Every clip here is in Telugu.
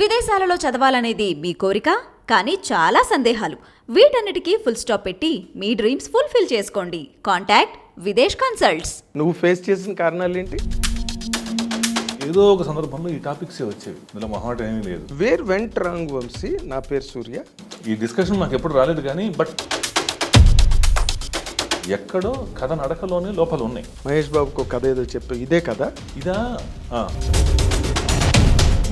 విదేశాలలో చదవాలనేది మీ కోరిక, కానీ చాలా సందేహాలు. వీటన్నిటికీ ఫుల్ స్టాప్ పెట్టి మీ డ్రీమ్స్ ఫుల్ఫిల్ చేసుకోండి. Contact Videsh consults. నువ్వు ఫేస్ చేసిన కారణాలు ఏంటి? ఏదో ఒక సందర్భంలో ఈ టాపిక్స్ వచ్చేవి, ఇందులో మొహమాట ఏమీ లేదు. Where went wrong Vamsi? నా పేరు సూర్య. ఈ డిస్కషన్ నాకు ఎప్పుడు రాలేదు కానీ బట్ ఎక్కడో కథ నడకలోనే లోపల ఉన్నాయి. మహేష్ బాబుకు ఒక కథ ఏదో చెప్పు, ఇదే కదా? ఇదా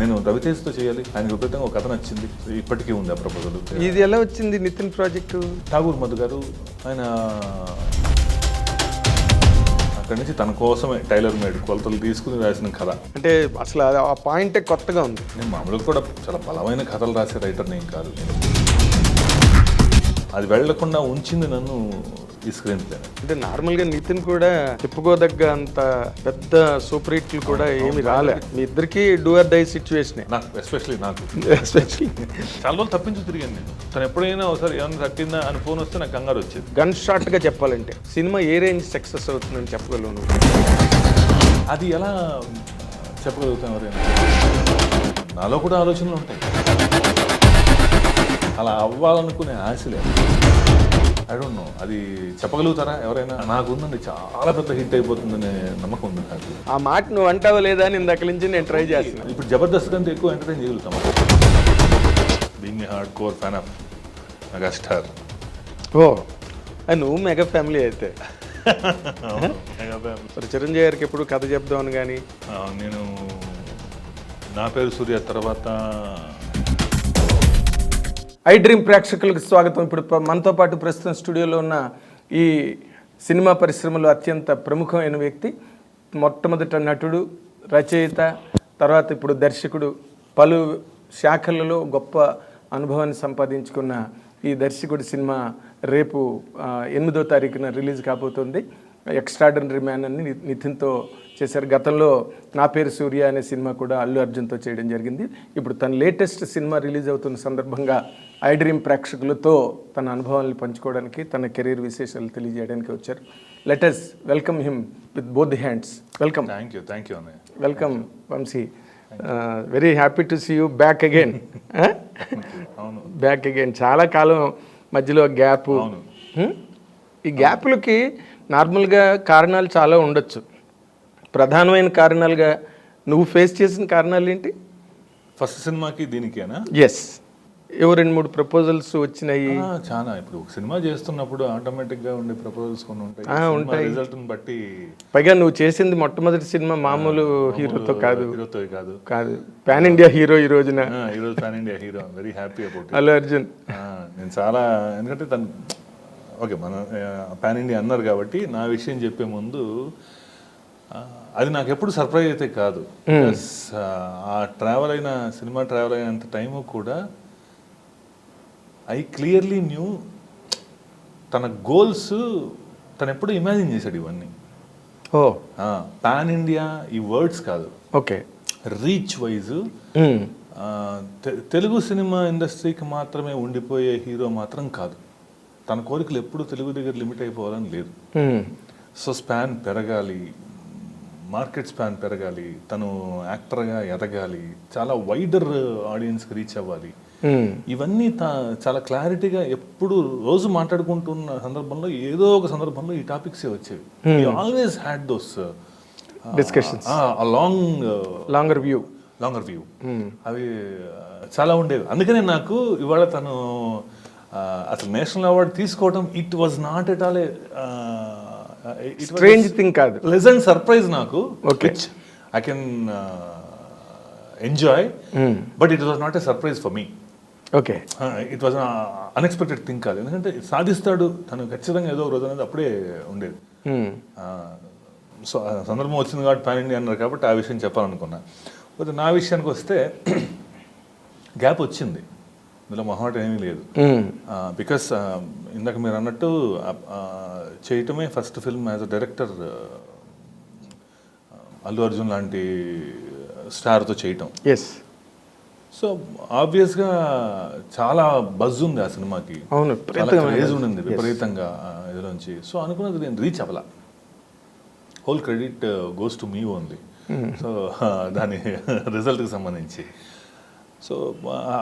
నేను రవితేజ్తో చేయాలి, ఆయన విపరీతంగా ఒక కథ నచ్చింది, ఇప్పటికీ ఉంది ఆ ప్రపోజల్. ఇది ఎలా వచ్చింది నితిన్ ప్రాజెక్టు? ఠాగూర్ మధు గారు ఆయన అక్కడి నుంచి తన కోసమే టైలర్ మేడ్ కొలతలు తీసుకుని రాసిన కథ. అంటే అసలు ఆ పాయింటే కొత్తగా ఉంది. నేను మామూలుగా కూడా చాలా బలమైన కథలు రాసే రైటర్ని ఏం కాదు. అది వెళ్లకుండా ఉంచింది నన్ను ఈ స్క్రీన్ ప్లే. అంటే నార్మల్గా నితిన్ కూడా చెప్పుకోదగ్గ అంత పెద్ద సూపర్ హిట్లు కూడా ఏమి రాలే. మీ ఇద్దరికి డూ ఆర్ డై సిచ్యువేషన్. నాకు ఎస్పెషలీ చాలా రోజులు తప్పించు తిరిగాను నేను. తను ఎప్పుడైనా ఒకసారి ఏమైనా తట్టిందా అని ఫోన్ వస్తే నాకు కంగారు వచ్చేది. గన్ షాట్గా చెప్పాలంటే సినిమా ఏ రేంజ్ సక్సెస్ అవుతుందని చెప్పగలవు నువ్వు? అది ఎలా చెప్పగలుగుతాం ఎవరైనా? నాలో కూడా ఆలోచనలు ఉంటాయి, అలా అవ్వాలనుకునే ఆశ లేదు. ఐ డోంట్ నో, అది చెప్పగలుగుతారా ఎవరైనా? నాకు ఉందండి, చాలా పెద్ద హిట్ అయిపోతుందనే నమ్మకం ఉంది నాకు. ఆ మాట నువ్వు అంటావా లేదా అని ఇందాక నుంచి నేను ట్రై చేస్తున్నాను. ఇప్పుడు జబర్దస్త్ కంటే ఎక్కువ ఎంటర్టైన్ చేయగలుగుతాం. Being a hard core fan of megastar. ఓ నువ్వు మెగా ఫ్యామిలీ అయితే. మరి చిరంజీవి గారికి ఎప్పుడు కథ చెప్దామని కానీ? నేను నా పేరు సూర్య తర్వాత ఐ డ్రీమ్ ప్రేక్షకులకు స్వాగతం. ఇప్పుడు మనతో పాటు ప్రస్తుతం స్టూడియోలో ఉన్న ఈ సినిమా పరిశ్రమలో అత్యంత ప్రముఖమైన వ్యక్తి, మొట్టమొదట నటుడు, రచయిత, తర్వాత ఇప్పుడు దర్శకుడు, పలు శాఖలలో గొప్ప అనుభవాన్ని సంపాదించుకున్న ఈ దర్శకుడి సినిమా రేపు 8వ తారీఖున రిలీజ్ కాబోతుంది. ఎక్స్ట్రాడినరీ మ్యాన్ అని నితిన్తో చేశారు. గతంలో నా పేరు సూర్య అనే సినిమా కూడా అల్లు అర్జున్తో చేయడం జరిగింది. ఇప్పుడు తన లేటెస్ట్ సినిమా రిలీజ్ అవుతున్న సందర్భంగా ఐ డ్రీమ్ ప్రేక్షకులతో తన అనుభవాలను పంచుకోవడానికి, తన కెరీర్ విశేషాలు తెలియజేయడానికి వచ్చారు. Let us welcome him with both the hands. Welcome. Thank you అన్నయ్య. Welcome Vamsi. Very happy to see you back again. Back again. చాలా కాలం మధ్యలో గ్యాప్. ఈ గ్యాప్లకి నార్మల్గా కారణాలు చాలా ఉండొచ్చు. ప్రధానమైన కారణాలుగా నువ్వు ఫేస్ చేసిన కారణాలు ఏంటి? ఫస్ట్ సినిమాకి దీనికేనా? ఎస్. 2-3 ప్రపోజల్స్ వచ్చినాయి. చాలా. ఇప్పుడు ఒక సినిమా చేస్తున్నప్పుడు ఆటోమేటిక్గా ఉండే ప్రపోజల్స్ కొన్ని ఉంటాయి, రిజల్ట్ని బట్టి. పైగా నువ్వు చేసింది మొట్టమొదటి సినిమా మామూలు హీరోతో కాదు. కాదు పాన్ ఇండియా హీరో. ఈరోజు pan India hero. Very happy about Allu Arjun. నేను చాలా, ఎందుకంటే తను ఓకే మన పాన్ ఇండియా అన్నారు కాబట్టి నా విషయం చెప్పే ముందు అది నాకు ఎప్పుడు సర్ప్రైజ్ అయితే కాదు. ఆ సినిమా ట్రావెల్ అయినంత టైము కూడా ఐ క్లియర్లీ న్యూ తన గోల్స్ తను ఎప్పుడు ఇమాజిన్ చేశాడు ఇవన్నీ. పాన్ ఇండియా ఈ వర్డ్స్ కాదు, okay, reach wise Telugu cinema ఇండస్ట్రీకి మాత్రమే ఉండిపోయే హీరో మాత్రం కాదు. తన కోరికలు ఎప్పుడు తెలుగు దగ్గర లిమిట్ అయిపోవాలని లేదు. సో స్పాన్ పెరగాలి, మార్కెట్ స్పాన్ పెరగాలి, తను యాక్టర్గా ఎదగాలి, చాలా వైడర్ ఆడియన్స్కి రీచ్ అవ్వాలి. ఇవన్నీ చాలా క్లారిటీగా ఎప్పుడు రోజు మాట్లాడుకుంటున్న సందర్భంలో ఏదో ఒక సందర్భంలో ఈ టాపిక్సే వచ్చేవి. Always had those discussions, longer view. అవి చాలా ఉండేవి. అందుకనే నాకు ఇవాళ తను అసలు నేషనల్ అవార్డు తీసుకోవడం it was not at all strange thing కాదు, ప్లెజెంట్ సర్ప్రైజ్ నాకు. Which I can enjoy, but it was not a surprise for me. Okay, it was unexpected thing కాదు. ఎందుకంటే సాధిస్తాడు తను ఖచ్చితంగా ఏదో ఒక రోజు అనేది అప్పుడే ఉండేది. సో సందర్భం వచ్చింది కాబట్టి పాన్ ఇండియా అన్నారు కాబట్టి ఆ విషయం చెప్పాలనుకున్నా. పోతే నా విషయానికి వస్తే గ్యాప్ వచ్చింది, ఇందులో మొహమాట ఏమీ లేదు. బికాస్ ఇందాక మీరు అన్నట్టు చేయటమే first film as a director Allu Arjun లాంటి స్టార్తో చేయటం. ఎస్. సో ఆబ్వియస్గా చాలా బజ్ ఉంది ఆ సినిమాకి, క్రేజ్ ఉండింది విపరీతంగా ఇదిలోంచి. సో అనుకున్నది నేను రీచ్ అవ్వాల. Whole credit goes to me only. So దాని రిజల్ట్కి సంబంధించి సో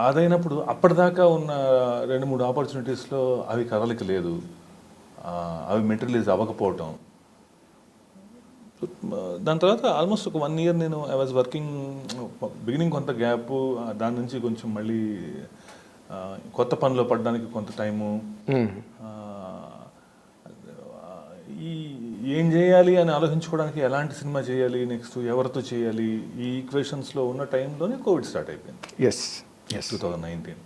అదైనప్పుడు అప్పటిదాకా ఉన్న 2-3 ఆపర్చునిటీస్లో అవి కదలిక లేదు, అవి మెటీరియలైజ్ అవ్వకపోవటం. దాని తర్వాత ఆల్మోస్ట్ ఒక 1 year నేను ఐ వాజ్ వర్కింగ్. బిగినింగ్ కొంత గ్యాప్, దాని నుంచి కొంచెం మళ్ళీ కొత్త పనిలో పడడానికి కొంత టైము. ఈ ఏం చేయాలి అని ఆలోచించుకోవడానికి, ఎలాంటి సినిమా చేయాలి, నెక్స్ట్ ఎవరితో చేయాలి, ఈ ఈక్వేషన్స్లో ఉన్న టైంలోనే కోవిడ్ స్టార్ట్ అయిపోయింది. ఎస్ 2019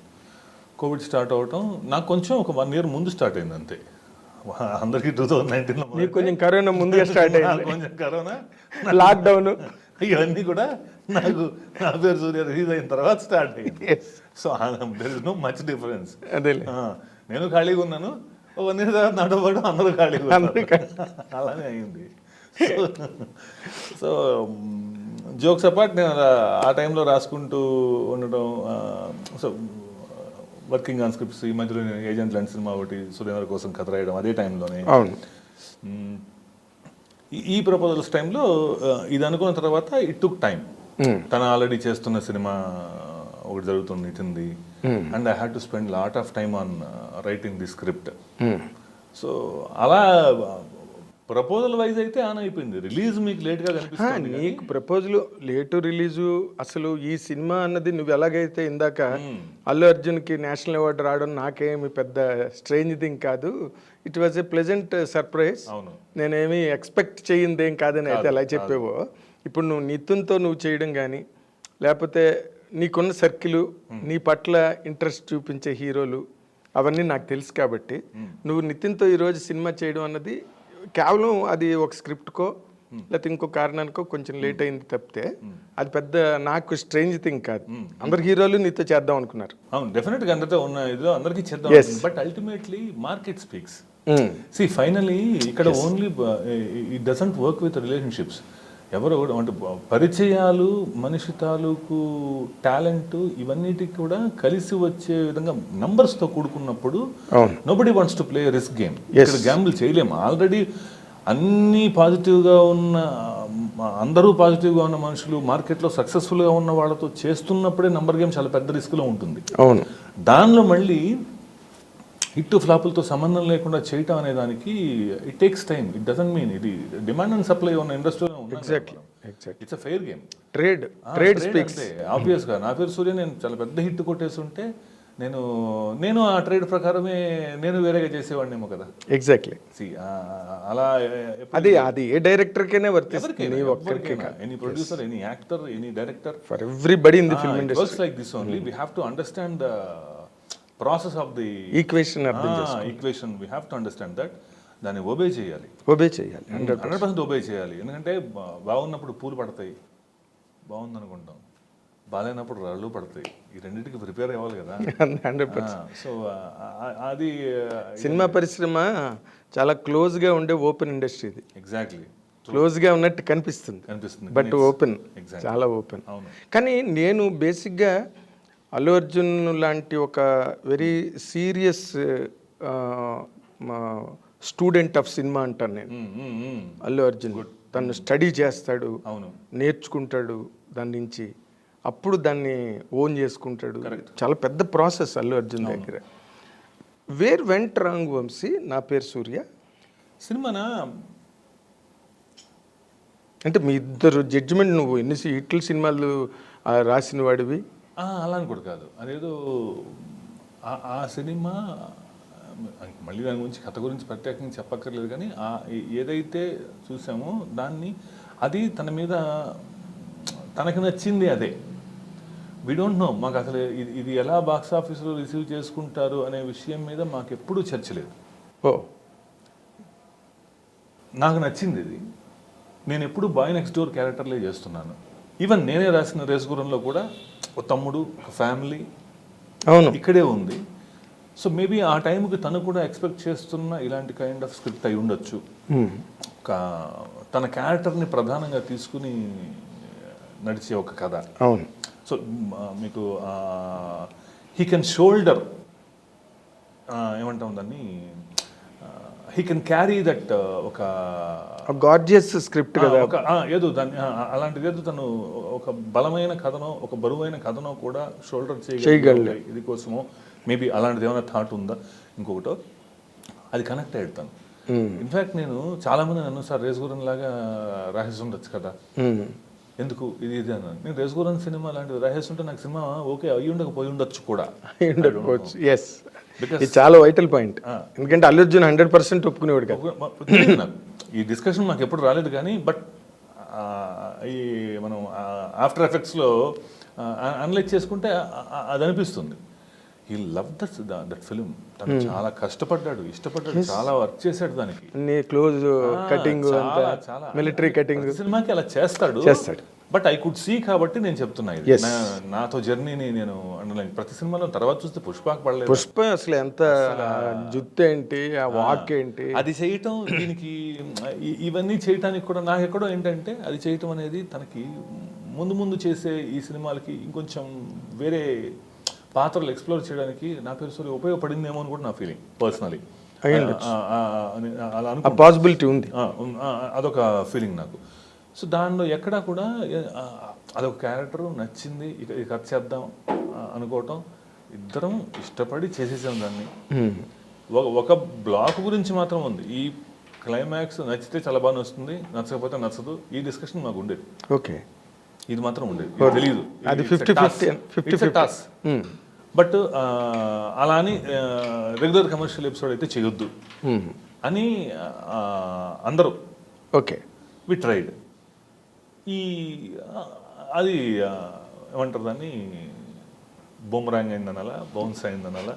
కోవిడ్ స్టార్ట్ అవటం నాకు కొంచెం ఒక 1 year ముందు స్టార్ట్ అయింది అంతే. అందరికీ 2019లో నీకు కొంచెం కరోనా ముందుగా స్టార్ట్ అయింది, కొంచెం కరోనా, లాక్డౌన్, ఇవన్నీ కూడా నాకు నా పేరు సూర్య రిలీజ్ అయిన తర్వాత స్టార్ట్ అయ్యింది. So there is no much difference. అదేలే, నేను ఖాళీగా ఉన్నాను, 1 year తర్వాత నాతో పాటు అందరూ ఖాళీగా ఉన్నారు. అలానే అయింది. సో జోక్స్ అపార్ట్, నేను ఆ టైంలో రాసుకుంటూ ఉండడం. So working on scripts. ఈ మధ్యలో నేను ఏజెంట్ లాంటి సినిమా ఒకటి సురేంద్ర కోసం కథ రాయడం అదే టైంలోనే. అవును. ఈ ప్రపోజల్స్ టైంలో ఇది అనుకున్న తర్వాత ఇట్ టుక్ టైం. తను ఆల్రెడీ చేస్తున్న సినిమా ఒకటి జరుగుతుంది నితిన్ది, and I had to spend lot of time on writing the script. So అలా ప్రపోజల్ వైజ్ అయితే ఆన్ అయిపోయింది. రిలీజ్ మీకు లేట్గా కనిపిస్తుంది. నీకు ప్రపోజల్ లేటు రిలీజు, అసలు ఈ సినిమా అన్నది నువ్వు ఎలాగైతే ఇందాక అల్లు అర్జున్కి నేషనల్ అవార్డు రావడం నాకేమి పెద్ద స్ట్రేంజ్ థింగ్ కాదు, it was a pleasant surprise. నేనేమి ఎక్స్పెక్ట్ చేయింది ఏం కాదని అయితే అలా చెప్పేవో, ఇప్పుడు నువ్వు నితిన్తో నువ్వు చేయడం కానీ, లేకపోతే నీకున్న సర్కిల్, నీ పట్ల ఇంట్రెస్ట్ చూపించే హీరోలు, అవన్నీ నాకు తెలుసు కాబట్టి నువ్వు నితిన్తో ఈరోజు సినిమా చేయడం అన్నది కేవలం అది ఒక స్క్రిప్ట్కో లేకపోతే ఇంకో కారణానికో కొంచెం లేట్ అయింది తప్పితే అది పెద్ద నాకు స్ట్రేంజ్ థింగ్ కాదు. అందరు హీరోలు నీతో చేద్దాం అనుకున్నారు. అవును, డెఫినెట్గా అందరితో ఉన్న ఇదిలో అందరికీ చేద్దాం. But ultimately market speaks. See finally ఇక్కడ only it doesn't work with relationships. ఎవరు అంటే పరిచయాలు, మనిషి తాలూకు టాలెంట్, ఇవన్నిటికి కూడా కలిసి వచ్చే విధంగా నంబర్స్తో కూడుకున్నప్పుడు nobody wants to play risk game. ఇక్కడ గ్యాంబుల్ చేయలేము. ఆల్రెడీ అన్నీ పాజిటివ్గా ఉన్న, అందరూ పాజిటివ్గా ఉన్న మనుషులు మార్కెట్లో సక్సెస్ఫుల్గా ఉన్న వాళ్ళతో చేస్తున్నప్పుడే నంబర్ గేమ్ చాలా పెద్ద రిస్క్లో ఉంటుంది. అవును. దానిలో మళ్ళీ హిట్ ఫ్లాపులతో సంబంధం లేకుండా చేయటం అనే దానికి it takes time. It doesn't mean ఇది డిమాండ్ అండ్ సప్లై ఉన్న ఇండస్ట్రీలో ఉంది. Exactly. It's a fair game. Trade speaks. ఆబ్వియస్గా నా పేరు సూర్య, నేను చాలా పెద్ద హిట్ కొట్టేస్తుంటే నేను ఆ ట్రేడ్ ప్రకారమే నేను వేరేగా చేసేవాడినేమో కదా. ఎగ్జాక్ట్లీ. అలా అది ఏ డైరెక్టర్కైనా వర్తిస్తుంది, any producer, any actor, any director, for everybody in the film industry. Works like this only. We have to understand the process of the equation. We have to understand that. దాన్ని ఒబే చేయాలి. 100% ఒబే చేయాలి. ఎందుకంటే బాగున్నప్పుడు పూలు పడతాయి, బాగుందనుకుంటాం, బాగాలేనప్పుడు రాళ్ళు పడతాయి. ఈ రెండింటికి ప్రిపేర్ అవ్వాలి కదా. 100%. సో అది సినిమా పరిశ్రమ చాలా క్లోజ్గా ఉండే ఓపెన్ ఇండస్ట్రీ ఇది. ఎగ్జాక్ట్లీ. క్లోజ్గా ఉన్నట్టు కనిపిస్తుంది, బట్ ఓపెన్, చాలా ఓపెన్. కానీ నేను బేసిక్గా అల్లు అర్జున్ లాంటి ఒక very serious student of cinema అంటాను నేను. అల్లు అర్జున్ తను స్టడీ చేస్తాడు, నేర్చుకుంటాడు దాని నుంచి, అప్పుడు దాన్ని ఓన్ చేసుకుంటాడు. చాలా పెద్ద ప్రాసెస్ అల్లు అర్జున్ దగ్గర. వేర్ వెంట్ రాంగ్ వంశీ నా పేరు సూర్య సినిమానా? అంటే మీ ఇద్దరు జడ్జిమెంట్, నువ్వు ఎన్ని హిట్ల సినిమాలు రాసిన వాడివి. అలా అని కూడా కాదు. అదేదో ఆ సినిమా, మళ్ళీ దాని గురించి కథ గురించి ప్రత్యేకంగా చెప్పక్కర్లేదు, కానీ ఏదైతే చూసామో దాన్ని, అది తన మీద తనకి నచ్చింది అదే. వీ డోంట్ నో, మాకు అసలు ఇది ఎలా బాక్స్ ఆఫీస్లో రిసీవ్ చేసుకుంటారు అనే విషయం మీద మాకు ఎప్పుడూ చర్చ లేదు. నాకు నచ్చింది ఇది. నేను ఎప్పుడు బాయ్ నెక్స్ట్ డోర్ క్యారెక్టర్లే చేస్తున్నాను. ఈవెన్ నేనే రాసిన రేసుగురంలో కూడా ఒక తమ్ముడు, ఒక ఫ్యామిలీ ఇక్కడే ఉంది. సో మేబీ ఆ టైంకి తను కూడా ఎక్స్పెక్ట్ చేస్తున్న ఇలాంటి కైండ్ ఆఫ్ స్క్రిప్ట్ అయి ఉండొచ్చు. తన క్యారెక్టర్ని ప్రధానంగా తీసుకుని నడిచే ఒక కథ. అవును. సో మీకు హీ కెన్ షోల్డర్, ఏమంటాం దాన్ని, హీ కెన్ క్యారీ దట్ ఒక గార్జియస్ స్క్రిప్ట్ కదా. ఏదో దాన్ని అలాంటిది ఏదో తను ఒక బలమైన కథనో ఒక బరువైన కథనో కూడా షోల్డర్ చేయగలడు. ఇది కోసమో మేబీ అలాంటిది ఏమైనా థాట్ ఉందా ఇంకొకటో అది కనెక్ట్ అయ్యాడు తను. ఇన్ఫాక్ట్ నేను చాలా మంది నన్ను సార్ రేసుగురన్ లాగా రాసేసి ఉండొచ్చు కదా, ఎందుకు ఇది ఇది అన్నాను. నేను రేసుగురన్ సినిమా లాంటిది రాసేసి ఉంటే నాకు సినిమా ఓకే అయ్యి ఉండకపోయి ఉండొచ్చు కూడా. ఎస్, ఇది చాలా వైటల్ పాయింట్. ఎందుకంటే అల్లు అర్జున్ 100% ఒప్పుకునేవాడు కదా. తెలియదు నాకు, ఈ డిస్కషన్ మాకు ఎప్పుడు రాలేదు కానీ బట్ ఈ మనం ఆఫ్టర్ ఎఫెక్ట్స్లో అనలైజ్ చేసుకుంటే అది అనిపిస్తుంది. He love that film. తను చాలా కష్టపడ్డాడు, ఇష్టపడ్డాడు, చాలా వర్క్ చేశాడు దానికి. క్లోజ్ కటింగ్, మిలిటరీ కటింగ్ సినిమాకి అలా చేస్తాడు. బట్ ఐ కుడ్ సీ కాబట్టి నేను చెప్తున్నా, నాతో జర్నీని నేను అండర్లైన్. ప్రతి సినిమాలో తర్వాత చూస్తే పుష్పకు పడలేదు. పుష్ప అసలు ఎంత జుత్తు ఏంటి, ఆ వాక్ ఏంటి, అది చేయటం, దీనికి ఇవన్నీ చేయటానికి కూడా నాకు ఎక్కడో ఏంటంటే అది చేయటం అనేది తనకి ముందు ముందు చేసే ఈ సినిమాలకి ఇంకొంచెం వేరే పాత్రలు ఎక్స్ప్లోర్ చేయడానికి నా పేరు సూర్య ఉపయోగపడిందేమో అని కూడా నా ఫీలింగ్ పర్సనలీ. అలా అనుకో పాసిబిలిటీ ఉంది, అదొక ఫీలింగ్ నాకు. సో దానిలో ఎక్కడా కూడా అదొక క్యారెక్టర్ నచ్చింది, ఇక కట్ చేద్దాం అనుకోవటం, ఇద్దరం ఇష్టపడి చేసేసాం దాన్ని. ఒక బ్లాక్ గురించి మాత్రం ఉంది, ఈ క్లైమాక్స్ నచ్చితే చాలా బాగా వస్తుంది, నచ్చకపోతే నచ్చదు, ఈ డిస్కషన్ మాకు ఉండేది. ఓకే, ఇది మాత్రం ఉండేది. తెలియదు అది 50-50 టాస్. బట్ అలా అని రెగ్యులర్ కమర్షియల్ ఎపిసోడ్ అయితే చేయొద్దు అని అందరూ ఓకే వి ట్రైడ్. ఈ అది ఏమంటారు దాన్ని, బొమ్మరాంగ్ అయిందనాలా, బౌన్స్ అయిందనాలా,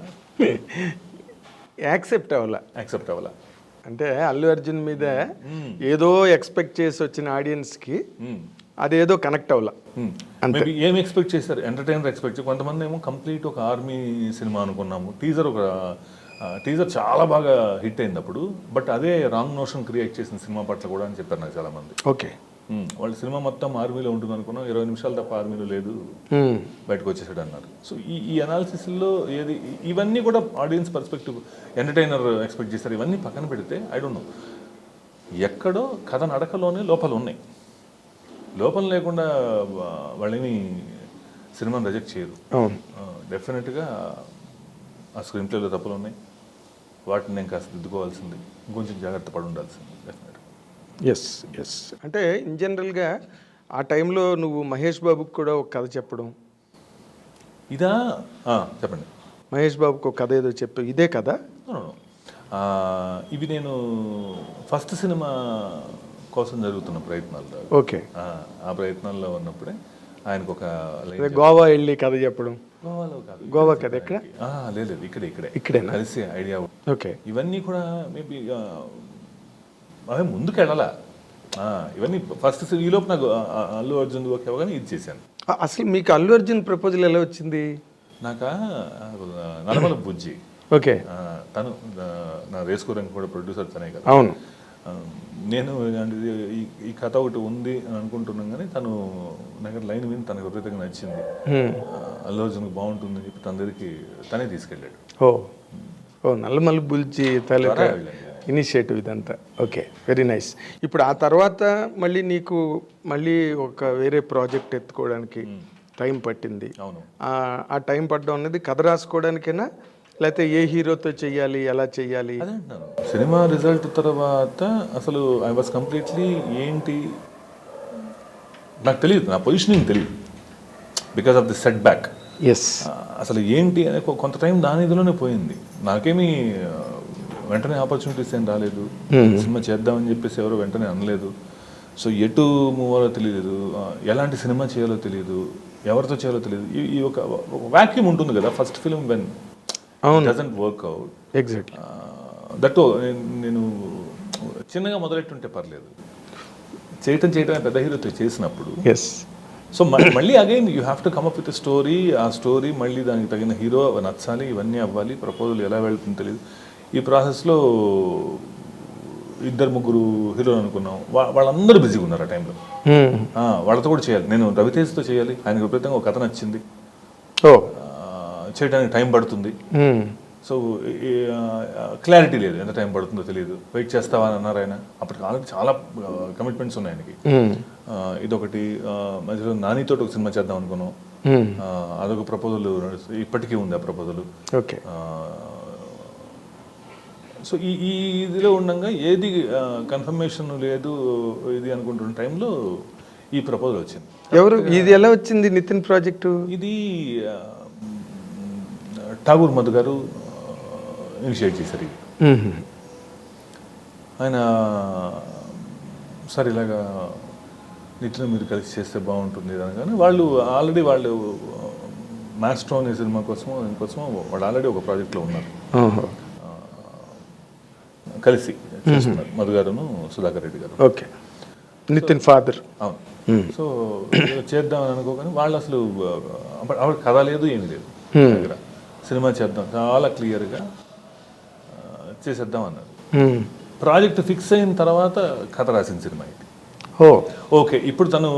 యాక్సెప్ట్ అవ్వాలా. అంటే అల్లు అర్జున్ మీద ఏదో ఎక్స్పెక్ట్ చేసి వచ్చిన ఆడియన్స్కి అదేదో కనెక్ట్ అవ్వాల. మేబీ ఏం ఎక్స్పెక్ట్ చేశారు, ఎంటర్టైనర్ ఎక్స్పెక్ట్. కొంతమంది ఏమో కంప్లీట్ ఒక ఆర్మీ సినిమా అనుకున్నాము. టీజర్ చాలా బాగా హిట్ అయింది అప్పుడు, బట్ అదే రాంగ్ నోషన్ క్రియేట్ చేసిన సినిమా పట్ల కూడా అని చెప్పారు నాకు చాలా మంది. ఓకే, వాళ్ళ సినిమా మొత్తం ఆర్మీలో ఉంటుంది అనుకున్నాం, 20 నిమిషాలు తప్ప ఆర్మీలో లేదు, బయటకు వచ్చేసాడు అన్నారు. సో ఈ అనాలిసిస్లో ఏది, ఇవన్నీ కూడా ఆడియన్స్ పర్స్పెక్టివ్, ఎంటర్టైనర్ ఎక్స్పెక్ట్ చేశారు, ఇవన్నీ పక్కన పెడితే ఐ డోంట్ నో, ఎక్కడో కథ నడకలోనే లోపాలు ఉన్నాయి. లోపం లేకుండా వాళ్ళని సినిమాని రిజెక్ట్ చేయరు. డెఫినెట్గా ఆ స్క్రీన్ ప్లేలో తప్పులు ఉన్నాయి, వాటిని నేను కాస్త దిద్దుకోవాల్సింది, ఇంకొంచెం జాగ్రత్త పడి ఉండాల్సింది డెఫినెట్గా. ఎస్ అంటే ఇన్ జనరల్గా ఆ టైంలో నువ్వు మహేష్ బాబుకి కూడా ఒక కథ చెప్పడం. ఇదా చెప్పండి. మహేష్ బాబుకి ఒక కథ ఏదో చెప్పు, ఇదే కదా? ఇవి నేను ఫస్ట్ సినిమా కోసం జరుగుతున్న ప్రయత్నాలు. ఓకే, ఆ ప్రయత్నాల్లో ఉన్నప్పుడే ఆయనకు ఒక గోవా వెళ్ళి కథ చెప్పడం. గోవాలో కాదు, గోవా కథ ఎక్కడ? లేదు ఇక్కడే కలిసి ఐడియా. ఓకే, ఇవన్నీ కూడా మేబీ అవే ముందుకు వెళ్ళాలా, ఇవన్నీ ఫస్ట్ ఈలోపు నాకు అల్లు అర్జున్ ఓకే అవగానే ఇది చేశాను. అసలు మీకు అల్లు అర్జున్ ప్రపోజల్ ఎలా వచ్చింది? నాకా నలమల బుజ్జి, ఓకే, తను నా రేస్కోరంగ్ కూడా ప్రొడ్యూసర్ తనే కదా. అవును. నేను ఈ కథ ఒకటి ఉంది అని అనుకుంటున్నాను కానీ తను నాకు లైన్ విని తనకు విపరీతంగా నచ్చింది, అల్లు అర్జున్కి బాగుంటుంది అని చెప్పి తన దగ్గరికి తనే తీసుకెళ్ళాడు. నల్లమల్లి బుల్జీ తాలూకా ఇనిషియేటివ్ ఇదంతా. Okay, very nice. ఇప్పుడు ఆ తర్వాత మళ్ళీ నీకు ఒక వేరే ప్రాజెక్ట్ ఎత్తుకోవడానికి టైం పట్టింది. అవును. ఆ టైం పడడం అనేది కథ రాసుకోవడానికైనా, లేకపోతే ఏ హీరోతో చెయ్యాలి, ఎలా చెయ్యాలి? అదే అంటున్నాను. సినిమా రిజల్ట్ తర్వాత అసలు ఐ వాజ్ కంప్లీట్లీ ఏంటి నాకు తెలియదు, నా పొజిషనింగ్ తెలియదు, because of the set back. Yes, అసలు ఏంటి అనే కొంత టైం దాని ఇదిలోనే పోయింది. నాకేమీ వెంటనే ఆపర్చునిటీస్ ఏం రాలేదు, సినిమా చేద్దామని చెప్పేసి ఎవరు వెంటనే అనలేదు. సో ఎటు మూవ్ అవ్వాలో తెలియదు, ఎలాంటి సినిమా చేయాలో తెలియదు, ఎవరితో చేయాలో తెలియదు. ఈ ఒక వ్యాక్యూమ్ ఉంటుంది కదా first film when doesn't work out. Exactly. That నేను చిన్నగా మొదలెట్టుంటే పర్లేదు, చేయటమే పెద్ద హీరోతో చేసినప్పుడు. ఎస్. సో మళ్ళీ again you have to come up with story. ఆ స్టోరీ మళ్ళీ దానికి తగిన హీరో నచ్చాలి, ఇవన్నీ అవ్వాలి, ప్రపోజల్ ఎలా వెళ్తుందో తెలియదు. ఈ ప్రాసెస్లో 2-3 హీరోలు అనుకున్నాం, వాళ్ళందరూ బిజీగా ఉన్నారు ఆ టైంలో. వాళ్ళతో కూడా చేయాలి, నేను రవితేజ్తో చేయాలి, ఆయనకు విపరీతంగా ఒక కథ నచ్చింది, చేయడానికి టైం పడుతుంది. సో క్లారిటీ లేదు, ఎంత టైం పడుతుందో తెలియదు. వెయిట్ చేస్తావా అని అన్నారు ఆయన. అప్పటికి ఆల్రెడీ చాలా కమిట్మెంట్స్ ఉన్నాయి ఆయనకి. ఇదొకటి, మధ్యలో నానితో ఒక సినిమా చేద్దాం అనుకున్నాం. అదొక ప్రపోజల్ ఇప్పటికీ ఉంది ఆ ప్రపోజల్. ఓకే. సో ఈ ఇదిలో ఉండగా ఏది కన్ఫర్మేషన్ లేదు ఇది అనుకుంటున్న టైంలో ఈ ప్రపోజల్ వచ్చింది. ఎవరు ఇది ఎలా వచ్చింది నితిన్ ప్రాజెక్టు? ఇది ఠాగూర్ మధు గారు ఇనిషియేట్ చేశారు. ఇది ఆయన సార్ ఇలాగా నితిన్ మీరు కలిసి చేస్తే బాగుంటుంది అనగానే వాళ్ళు ఆల్రెడీ మాస్ట్రో అనే సినిమా కోసం వాళ్ళు ఆల్రెడీ ఒక ప్రాజెక్ట్లో ఉన్నారు, కలిసి చేస్తున్నారు మధు గారును సుధాకర్ రెడ్డి గారు. ఓకే. నితిన్ ఫాదర్. అవును. సో చేద్దామని అనుకోగానే వాళ్ళు అసలు ఆవిడ కథ లేదు ఏమి లేదు దగ్గర, సినిమా చేద్దాం చాలా క్లియర్గా చేసేద్దాం అన్నారు. ప్రాజెక్ట్ ఫిక్స్ అయిన తర్వాత కథ రాసిన సినిమా ఇది. ఓకే, ఇప్పుడు తను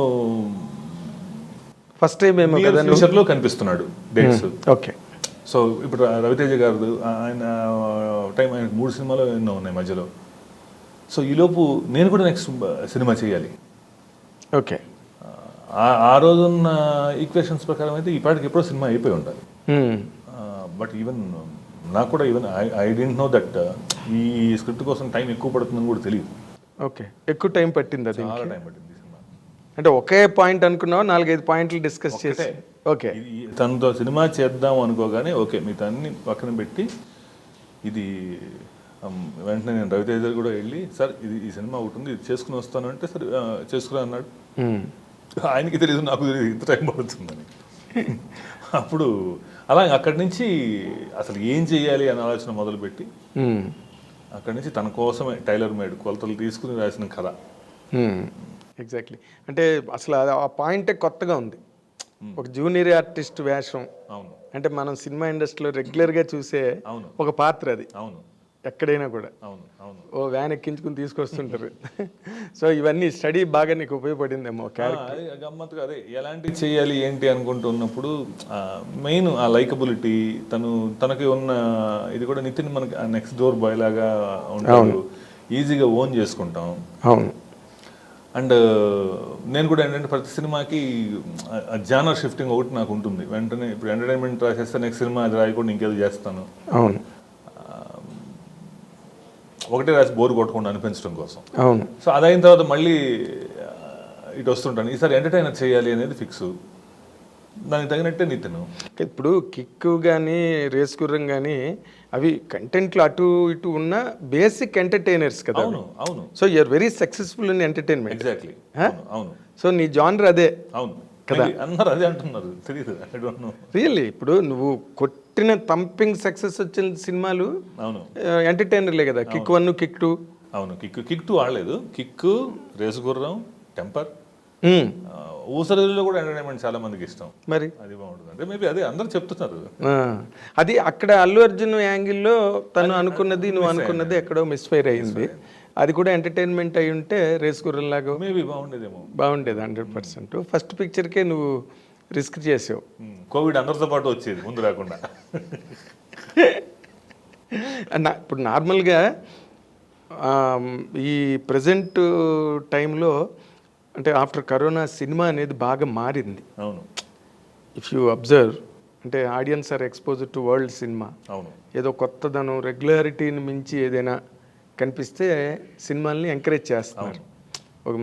ఫస్ట్ టైం ఏమో కదా ఫ్యూచర్లో కనిపిస్తున్నాడు డేట్స్. ఓకే. సో ఇప్పుడు రవితేజ గారు ఆయన టైం, ఆయనకు 3 సినిమాలు ఎన్నో ఉన్నాయి మధ్యలో. సో ఈలోపు నేను కూడా నెక్స్ట్ సినిమా చేయాలి. ఓకే. ఆ రోజున్న ఈక్వేషన్స్ ప్రకారం అయితే ఈ పాటికి ఎప్పుడో సినిమా అయిపోయి ఉండాలి. బట్ ఈవెన్ నాకు కూడా ఐ డెంట్ నో దట్ ఈ స్క్రిప్ట్ కోసం టైం ఎక్కువ పడుతుందని కూడా తెలియదు. ఓకే. ఎక్కువ టైం పట్టింది. అది చాలా టైం పట్టింది సినిమా. అంటే ఒకే పాయింట్ అనుకున్నావు, 4-5 పాయింట్లు డిస్కస్ చేసి. ఓకే. తనతో సినిమా చేద్దాం అనుకోగానే ఓకే మిగతా అన్ని పక్కన పెట్టి ఇది వెంటనే నేను రవితేజ కూడా వెళ్ళి సార్ ఈ సినిమా ఒకటి ఉంది, ఇది చేసుకుని వస్తాను అంటే సరే చేసుకురా అన్నాడు. ఆయనకి తెలియదు, నాకు తెలియదు ఇంత టైం పడుతుందని. అప్పుడు అలా అక్కడి నుంచి అసలు ఏం చెయ్యాలి అనే ఆలోచన మొదలుపెట్టి అక్కడి నుంచి తన కోసమే టైలర్ మేడ్ కొలతలు తీసుకుని రాసిన కథ. ఎగ్జాక్ట్లీ. అంటే అసలు ఆ పాయింటే కొత్తగా ఉంది. ఒక జూనియర్ ఆర్టిస్ట్ వేషం. అవును. అంటే మనం సినిమా ఇండస్ట్రీలో రెగ్యులర్గా చూసే ఒక పాత్ర అది. అవును. ఎక్కడైనా కూడా ఓ వ్యాన్ ఎక్కించుకుని తీసుకొస్తుంటారు. సో ఇవన్నీ స్టడీ బాగా నీకు ఉపయోగపడిందేమో క్యారెక్టర్. గమ్మత్తుగా అదే ఎలాంటి చేయాలి ఏంటి అనుకుంటున్నప్పుడు మెయిన్ ఆ లైకబిలిటీ, తనకి ఉన్న ఇది కూడా నితిన్ మనకి నెక్స్ట్ డోర్ బాయ్ లాగా ఉంటాడు, ఈజీగా ఓన్ చేసుకుంటాం. అవును. అండ్ నేను కూడా ఏంటంటే ప్రతి సినిమాకి జానర్ షిఫ్టింగ్ ఒకటి నాకు ఉంటుంది. వెంటనే ఇప్పుడు ఎంటర్టైన్మెంట్ రాసేస్తే నెక్స్ట్ సినిమా అది రాయకుండా ఇంకేదో చేస్తాను. అవును. ఒకటే రాసి బోర్ కొట్టకుండా అనిపించడం కోసం. అవును. సో అదైన తర్వాత మళ్ళీ ఇటు వస్తుంటాను. ఈసారి ఎంటర్టైనర్ చేయాలి అనేది ఫిక్స్. దానికి తగినట్టే నితిన్. ఇప్పుడు కిక్ కానీ రేస్ గుర్రం కానీ అవి కంటెంట్లు అటు ఇటు ఉన్న బేసిక్ ఎంటర్టైనర్స్ కదా. అవును. అవును. So you're very successful in entertainment. Exactly. అవును. సో నీ జానర్ అదే. అవును కదా, అందరూ అదే అంటున్నారు. తెలియదు, ఐ డోంట్ నో రియల్లీ. ఇప్పుడు నువ్వు కొట్టిన తంపింగ్ సక్సెస్ వచ్చిన సినిమాలు అవును ఎంటర్టైనర్లే కదా. Kick 1, kick 2. అవును. కిక్ 2 ఆడలేదు. కిక్, రేసు గుర్రం, టెంపర్, ఊసరలో కూడా ఎంటర్టైన్మెంట్ చాలా మందికి ఇష్టం. మరి అది బాగుంటుంది అంటే మేబీ అదే అందరూ చెప్తున్నారు. అది అక్కడ అల్లు అర్జున్ యాంగిల్లో తను అనుకున్నది నువ్వు అనుకున్నది ఎక్కడో మిస్ఫైర్ అయ్యింది. అది కూడా ఎంటర్టైన్మెంట్ అయి ఉంటే రేస్ గుర్రంలాగా మేబీ బాగుండేదేమో. బాగుండేది 100%. ఫస్ట్ పిక్చర్కే నువ్వు రిస్క్ చేసావు. కోవిడ్ అందరితో పాటు వచ్చేది ముందు రాకుండా. ఇప్పుడు నార్మల్గా ఈ ప్రజెంట్ టైంలో అంటే ఆఫ్టర్ కరోనా సినిమా అనేది బాగా మారింది. అవును. ఇఫ్ యూ అబ్జర్వ్ అంటే audience are exposed to world cinema. అవును. ఏదో కొత్తదనం, రెగ్యులారిటీని మించి ఏదైనా కనిపిస్తే సినిమాల్ని ఎంకరేజ్ చేస్తున్నారు.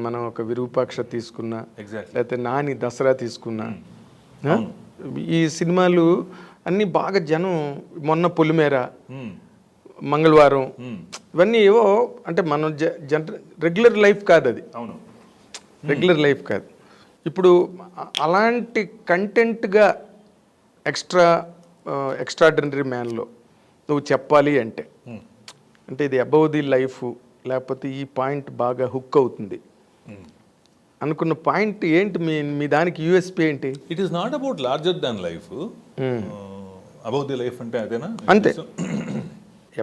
మనం ఒక విరూపాక్ష తీసుకున్నా, లేకపోతే నాని దసరా తీసుకున్నా, ఈ సినిమాలు అన్నీ బాగా జనం, మొన్న పొలిమేర, మంగళవారం, ఇవన్నీ ఏవో అంటే మనం రెగ్యులర్ లైఫ్ కాదు అది. అవును. రెగ్యులర్ లైఫ్ కాదు. ఇప్పుడు అలాంటి కంటెంట్గా ఎక్స్ట్రాడినరీ మ్యాన్లో నువ్వు చెప్పాలి అంటే ఇది అబౌవ్ ది లైఫ్, లేకపోతే ఈ పాయింట్ బాగా హుక్ అవుతుంది అనుకున్న పాయింట్ ఏంటి? మీ దానికి యూఎస్పీ ఏంటి? It is not about larger than life. Above the life అంటే అదేనా? అంతే.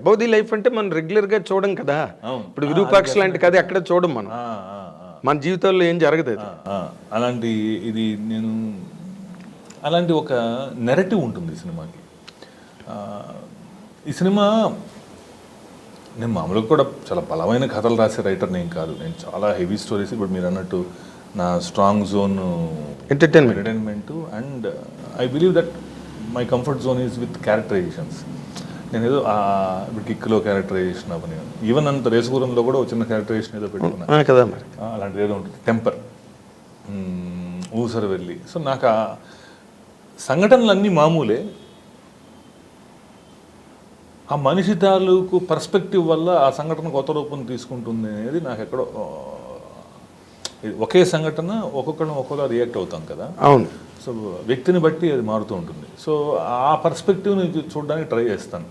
అబౌవ్ ది లైఫ్ అంటే మనం రెగ్యులర్గా చూడం కదా. ఇప్పుడు విరూపాక్ష లాంటి కథ ఎక్కడ చూడం మనం. మన జీవితాల్లో ఏం జరగదు అది. అలాంటి ఇది నేను అలాంటి ఒక నెరేటివ్ ఉంటుంది సినిమాకి. ఈ సినిమా నేను మామూలుగా కూడా చాలా బలమైన కథలు రాసే రైటర్ని ఏం కాదు. నేను చాలా హెవీ స్టోరీస్, ఇప్పుడు మీరు అన్నట్టు నా strong zone entertainment, and I believe that my comfort zone is with characterisations. నేను ఏదో ఇప్పుడు కిక్లో క్యారెక్టరైజేషన్ అవని, ఈవెన్ అంత రేసుగురంలో కూడా ఒక చిన్న క్యారెక్టరైజేషన్ ఏదో పెట్టుకున్నా కదా మరి, అలాంటిది ఏదో ఉంటుంది. టెంపర్, ఊసర వెళ్ళి. సో నాకు ఆ సంఘటనలన్నీ మామూలే, ఆ మనిషి తాలూకు పర్స్పెక్టివ్ వల్ల ఆ సంఘటన కొత్త రూపం తీసుకుంటుంది అనేది నాకు ఎక్కడో, ఒకే సంఘటన ఒక్కొక్కలా రియాక్ట్ అవుతాం కదా. అవును. సో వ్యక్తిని బట్టి అది మారుతూ ఉంటుంది. సో ఆ పర్స్పెక్టివ్ని చూడడానికి ట్రై చేస్తాను.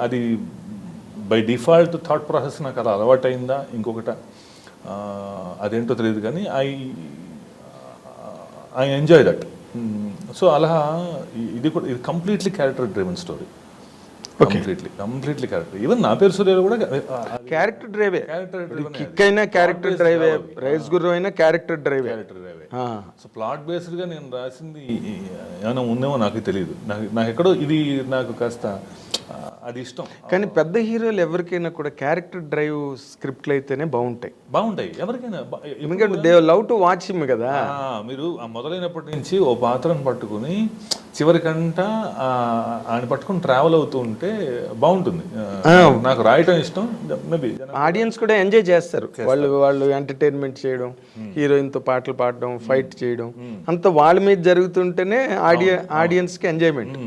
అది బై డిఫాల్ట్ థాట్ ప్రాసెస్ నాకు అలా అలవాటైందా ఇంకొకట అదేంటో తెలియదు, కానీ ఐ ఎంజాయ్ దట్. సో అలా ఇది completely character driven story. Completely character. Even నా పేరు సూర్యాలు కూడా క్యారెక్టర్ డ్రైవే. కిక్ అయినా క్యారెక్టర్ డ్రైవే, రైస్ గుర్రం అయినా క్యారెక్టర్ డ్రైవే. సో ప్లాట్ బేస్డ్గా నేను రాసింది ఏమైనా ఉందేమో నాకు తెలియదు. నాకు ఎక్కడో ఇది నాకు కాస్త అది ఇష్టం. కానీ పెద్ద హీరోలు ఎవరికైనా కూడా క్యారెక్టర్ డ్రైవ్ స్క్రిప్ట్లు అయితేనే బాగుంటాయి ఎవరికైనా. ఎందుకంటే they love to watch him కదా. మీరు మొదలైనప్పటి నుంచి ఓ పాత్రను పట్టుకుని చివరికంట ఆయన పట్టుకుని ట్రావెల్ అవుతూ ఉంటే బాగుంటుంది. నాకు రాయటం ఇష్టం. మేబీ ఆడియన్స్ కూడా ఎంజాయ్ చేస్తారు. వాళ్ళు ఎంటర్టైన్మెంట్ చేయడం, హీరోయిన్ తో పాటలు పాడడం, ఫైట్ చేయడం, అంత వాళ్ళ మీద జరుగుతుంటేనే ఆడియన్స్కి ఎంజాయ్మెంట్.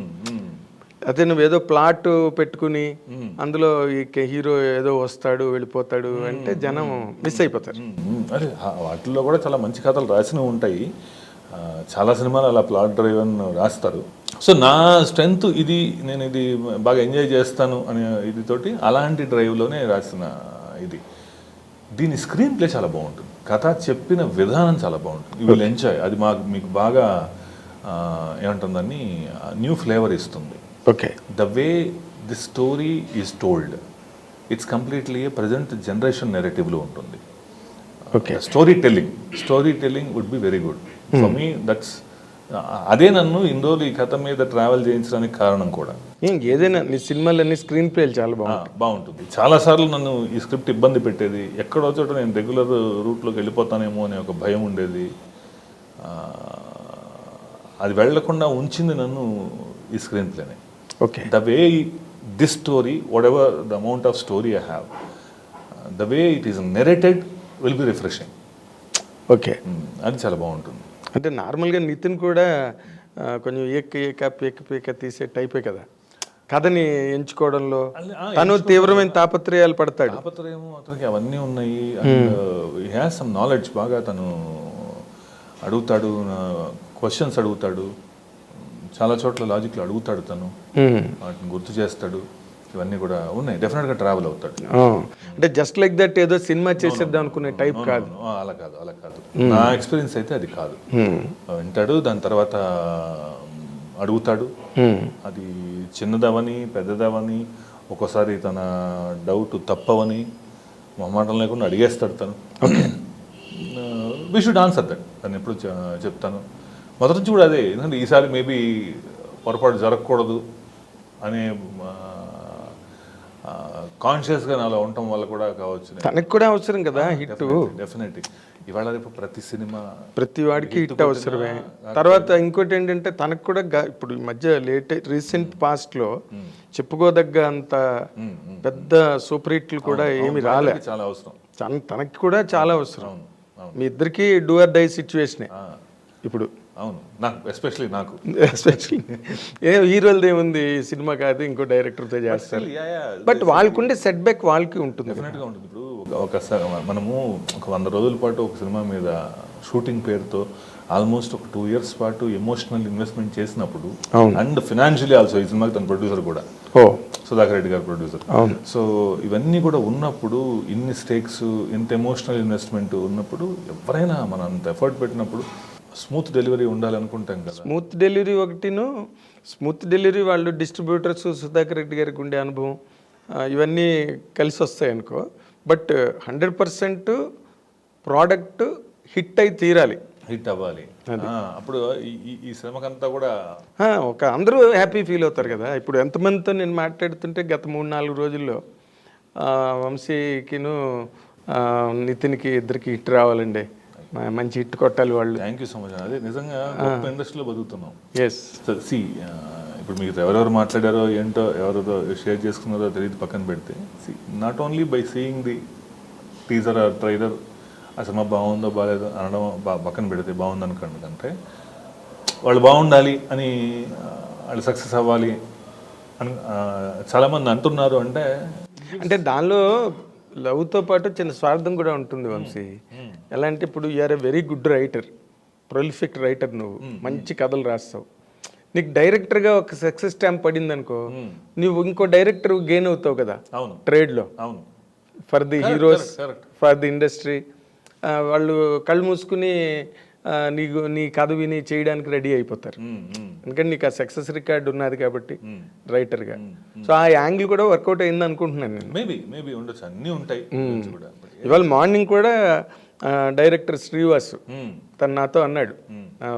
అదే నువ్వు ఏదో ప్లాట్ పెట్టుకుని అందులో హీరో ఏదో వస్తాడు వెళ్ళిపోతాడు అంటే జనం మిస్ అయిపోతారు. అదే వాటిల్లో కూడా చాలా మంచి కథలు రాసినవి ఉంటాయి. చాలా సినిమాలు అలా ప్లాట్ డ్రైవన్ రాస్తారు. సో నా స్ట్రెంగ్త్ ఇది, నేను ఇది బాగా ఎంజాయ్ చేస్తాను అనే ఇది తోటి అలాంటి డ్రైవ్లోనే రాసిన ఇది. దీని స్క్రీన్ ప్లే చాలా బాగుంటుంది, కథ చెప్పిన విధానం చాలా బాగుంటుంది. You will enjoy. అది మీకు బాగా ఏమంటుందని న్యూ ఫ్లేవర్ ఇస్తుంది. Okay. The way the story is told, it's completely a present generation నెరేటివ్లో ఉంటుంది. Okay. Story telling would be very good for me. That's అదే నన్ను ఇన్ని రోజులు ఈ కథ మీద ట్రావెల్ చేయించడానికి కారణం కూడా. ఏదైనా నీ సినిమాలన్నీ స్క్రీన్ ప్లేలు చాలా బాగుంటుంది. చాలాసార్లు నన్ను ఈ స్క్రిప్ట్ ఇబ్బంది పెట్టేది. ఎక్కడో చోట నేను రెగ్యులర్ రూట్లోకి వెళ్ళిపోతానేమో అనే ఒక భయం ఉండేది. అది వెళ్లకుండా ఉంచింది నన్ను ఈ స్క్రీన్ ప్లేనే. Okay. The way this story, whatever the amount of story I have, the way it is narrated will be refreshing. Okay. అది చాలా బాగుంటుంది. అంటే నార్మల్గా నితిన్ కూడా కొంచెం ఏక తీసే టైపే కదా కథని ఎంచుకోవడంలో. తను తీవ్రమైన తాపత్రయాలు పడతాడు. తాపత్రయము అతనికి అవన్నీ ఉన్నాయి. He has some knowledge. బాగా తను అడుగుతాడు, క్వశ్చన్స్ అడుగుతాడు, చాలా చోట్ల లాజిక్లు అడుగుతాడు, తను వాటిని గుర్తు చేస్తాడు. ఇవన్నీ కూడా ఉన్నాయి. డెఫినెట్గా ట్రావెల్ అవుతాడు. అంటే జస్ట్ లైక్ దట్ ఏదో సినిమా చేసేద్దాం అనుకునే టైప్ కాదు. అలా కాదు. నా ఎక్స్పీరియన్స్ అయితే అది కాదు. వింటాడు, దాని తర్వాత అడుగుతాడు. అది చిన్నదవని పెద్దదవని, ఒక్కోసారి తన డౌట్ తప్పవని మొహమాటం లేకుండా అడిగేస్తాడు తను. We should answer that. తను ఎప్పుడు చెప్తాను మొదటి నుంచి కూడా అదే. ఎందుకంటే ఈసారి మేబీ పొరపాటు జరగకూడదు అనే కాన్షియస్గా అలా ఉండటం వల్ల కూడా కావచ్చు. తనకు కూడా అవసరం కదా హిట్. డెఫినెట్లీ. ఇవాళ రేపు ప్రతి సినిమా ప్రతి వాడికి హిట్ అవసరమే. తర్వాత ఇంకోటి ఏంటంటే తనకు కూడా ఇప్పుడు ఈ మధ్య రీసెంట్ పాస్ట్లో చెప్పుకోదగ్గ అంత పెద్ద సూపర్ హిట్లు కూడా ఏమి రాలే. చాలా అవసరం. తనకి కూడా చాలా అవసరం. మీ ఇద్దరికి డూ ఆర్ డై సిచ్యువేషనే ఇప్పుడు. అవును, నాకు ఎస్పెషలీ ఏ హీరోలది ఏముంది, సినిమా కాదు ఇంకో డైరెక్టర్తో చేస్తారు. బట్ వాళ్ళకుండే సెట్ బ్యాక్ వాళ్ళకి ఉంటుంది. డెఫినెట్గా ఉంటుంది. ఇప్పుడు ఒకసారి మనము ఒక 100 రోజుల పాటు ఒక సినిమా మీద షూటింగ్ పేరుతో ఆల్మోస్ట్ ఒక 2 years పాటు ఎమోషనల్ ఇన్వెస్ట్మెంట్ చేసినప్పుడు, అండ్ ఫినాన్షియలీ ఆల్సో, ఈ సినిమాకి తన ప్రొడ్యూసర్ కూడా సుధాకర్ రెడ్డి గారు ప్రొడ్యూసర్. సో ఇవన్నీ కూడా ఉన్నప్పుడు, ఇన్ని స్టేక్స్, ఇంత ఎమోషనల్ ఇన్వెస్ట్మెంట్ ఉన్నప్పుడు, ఎవరైనా మనం అంత ఎఫర్ట్ పెట్టినప్పుడు స్మూత్ డెలివరీ ఉండాలనుకుంటాం కదా. స్మూత్ డెలివరీ వాళ్ళు డిస్ట్రిబ్యూటర్స్, సుధాకర్ రెడ్డి గారికి ఉండే అనుభవం, ఇవన్నీ కలిసి వస్తాయి అనుకో. బట్ 100% ప్రోడక్ట్ హిట్ అయి తీరాలి. హిట్ అవ్వాలి. అప్పుడు ఈ శ్రమకంతా కూడా ఒక అందరూ హ్యాపీ ఫీల్ అవుతారు కదా. ఇప్పుడు ఎంతమందితో నేను మాట్లాడుతుంటే గత 3-4 రోజుల్లో వంశీకిను నితిన్కి ఇద్దరికి హిట్ రావాలండి, మంచి హిట్ కొట్టాలి వాళ్ళు. Thank you so much. అదే నిజంగా గొప్ప ఇండస్ట్రీలో బతుకుతున్నాం. ఎస్ సి ఇప్పుడు మీకు ఎవరెవరు మాట్లాడారో ఏంటో ఎవరితో షేర్ చేసుకున్నారో తెలియదు పక్కన పెడితే, not only by seeing the teaser or trailer ఆ సినిమా బాగుందో బాగాలేదో అనడం పక్కన పెడితే, బాగుంది అనుకోండి అంటే వాళ్ళు బాగుండాలి అని, వాళ్ళు సక్సెస్ అవ్వాలి అని చాలామంది అంటున్నారు. అంటే దానిలో లవ్తో పాటు చిన్న స్వార్థం కూడా ఉంటుంది వంశీ. ఎలా అంటే ఇప్పుడు you're a very good writer, prolific writer, నువ్వు మంచి కథలు రాస్తావు. నీకు డైరెక్టర్గా ఒక సక్సెస్ స్టాంప్ పడింది అనుకో, నువ్వు ఇంకో డైరెక్టర్ గెయిన్ అవుతావు కదా ట్రేడ్లో. అవును, for the heroes, for the industry. వాళ్ళు కళ్ళు మూసుకుని నీ కథ విని చేయడానికి రెడీ అయిపోతారు. ఎందుకంటే నీకు ఆ సక్సెస్ రికార్డ్ ఉన్నది కాబట్టి రైటర్గా. సో ఆ యాంగిల్ కూడా వర్కౌట్ అయింది అనుకుంటున్నాను నేను. మేబీ ఉండొచ్చు, అన్నీ ఉంటాయి. ఇవాళ మార్నింగ్ కూడా డైరెక్టర్ శ్రీవాసు తను నాతో అన్నాడు,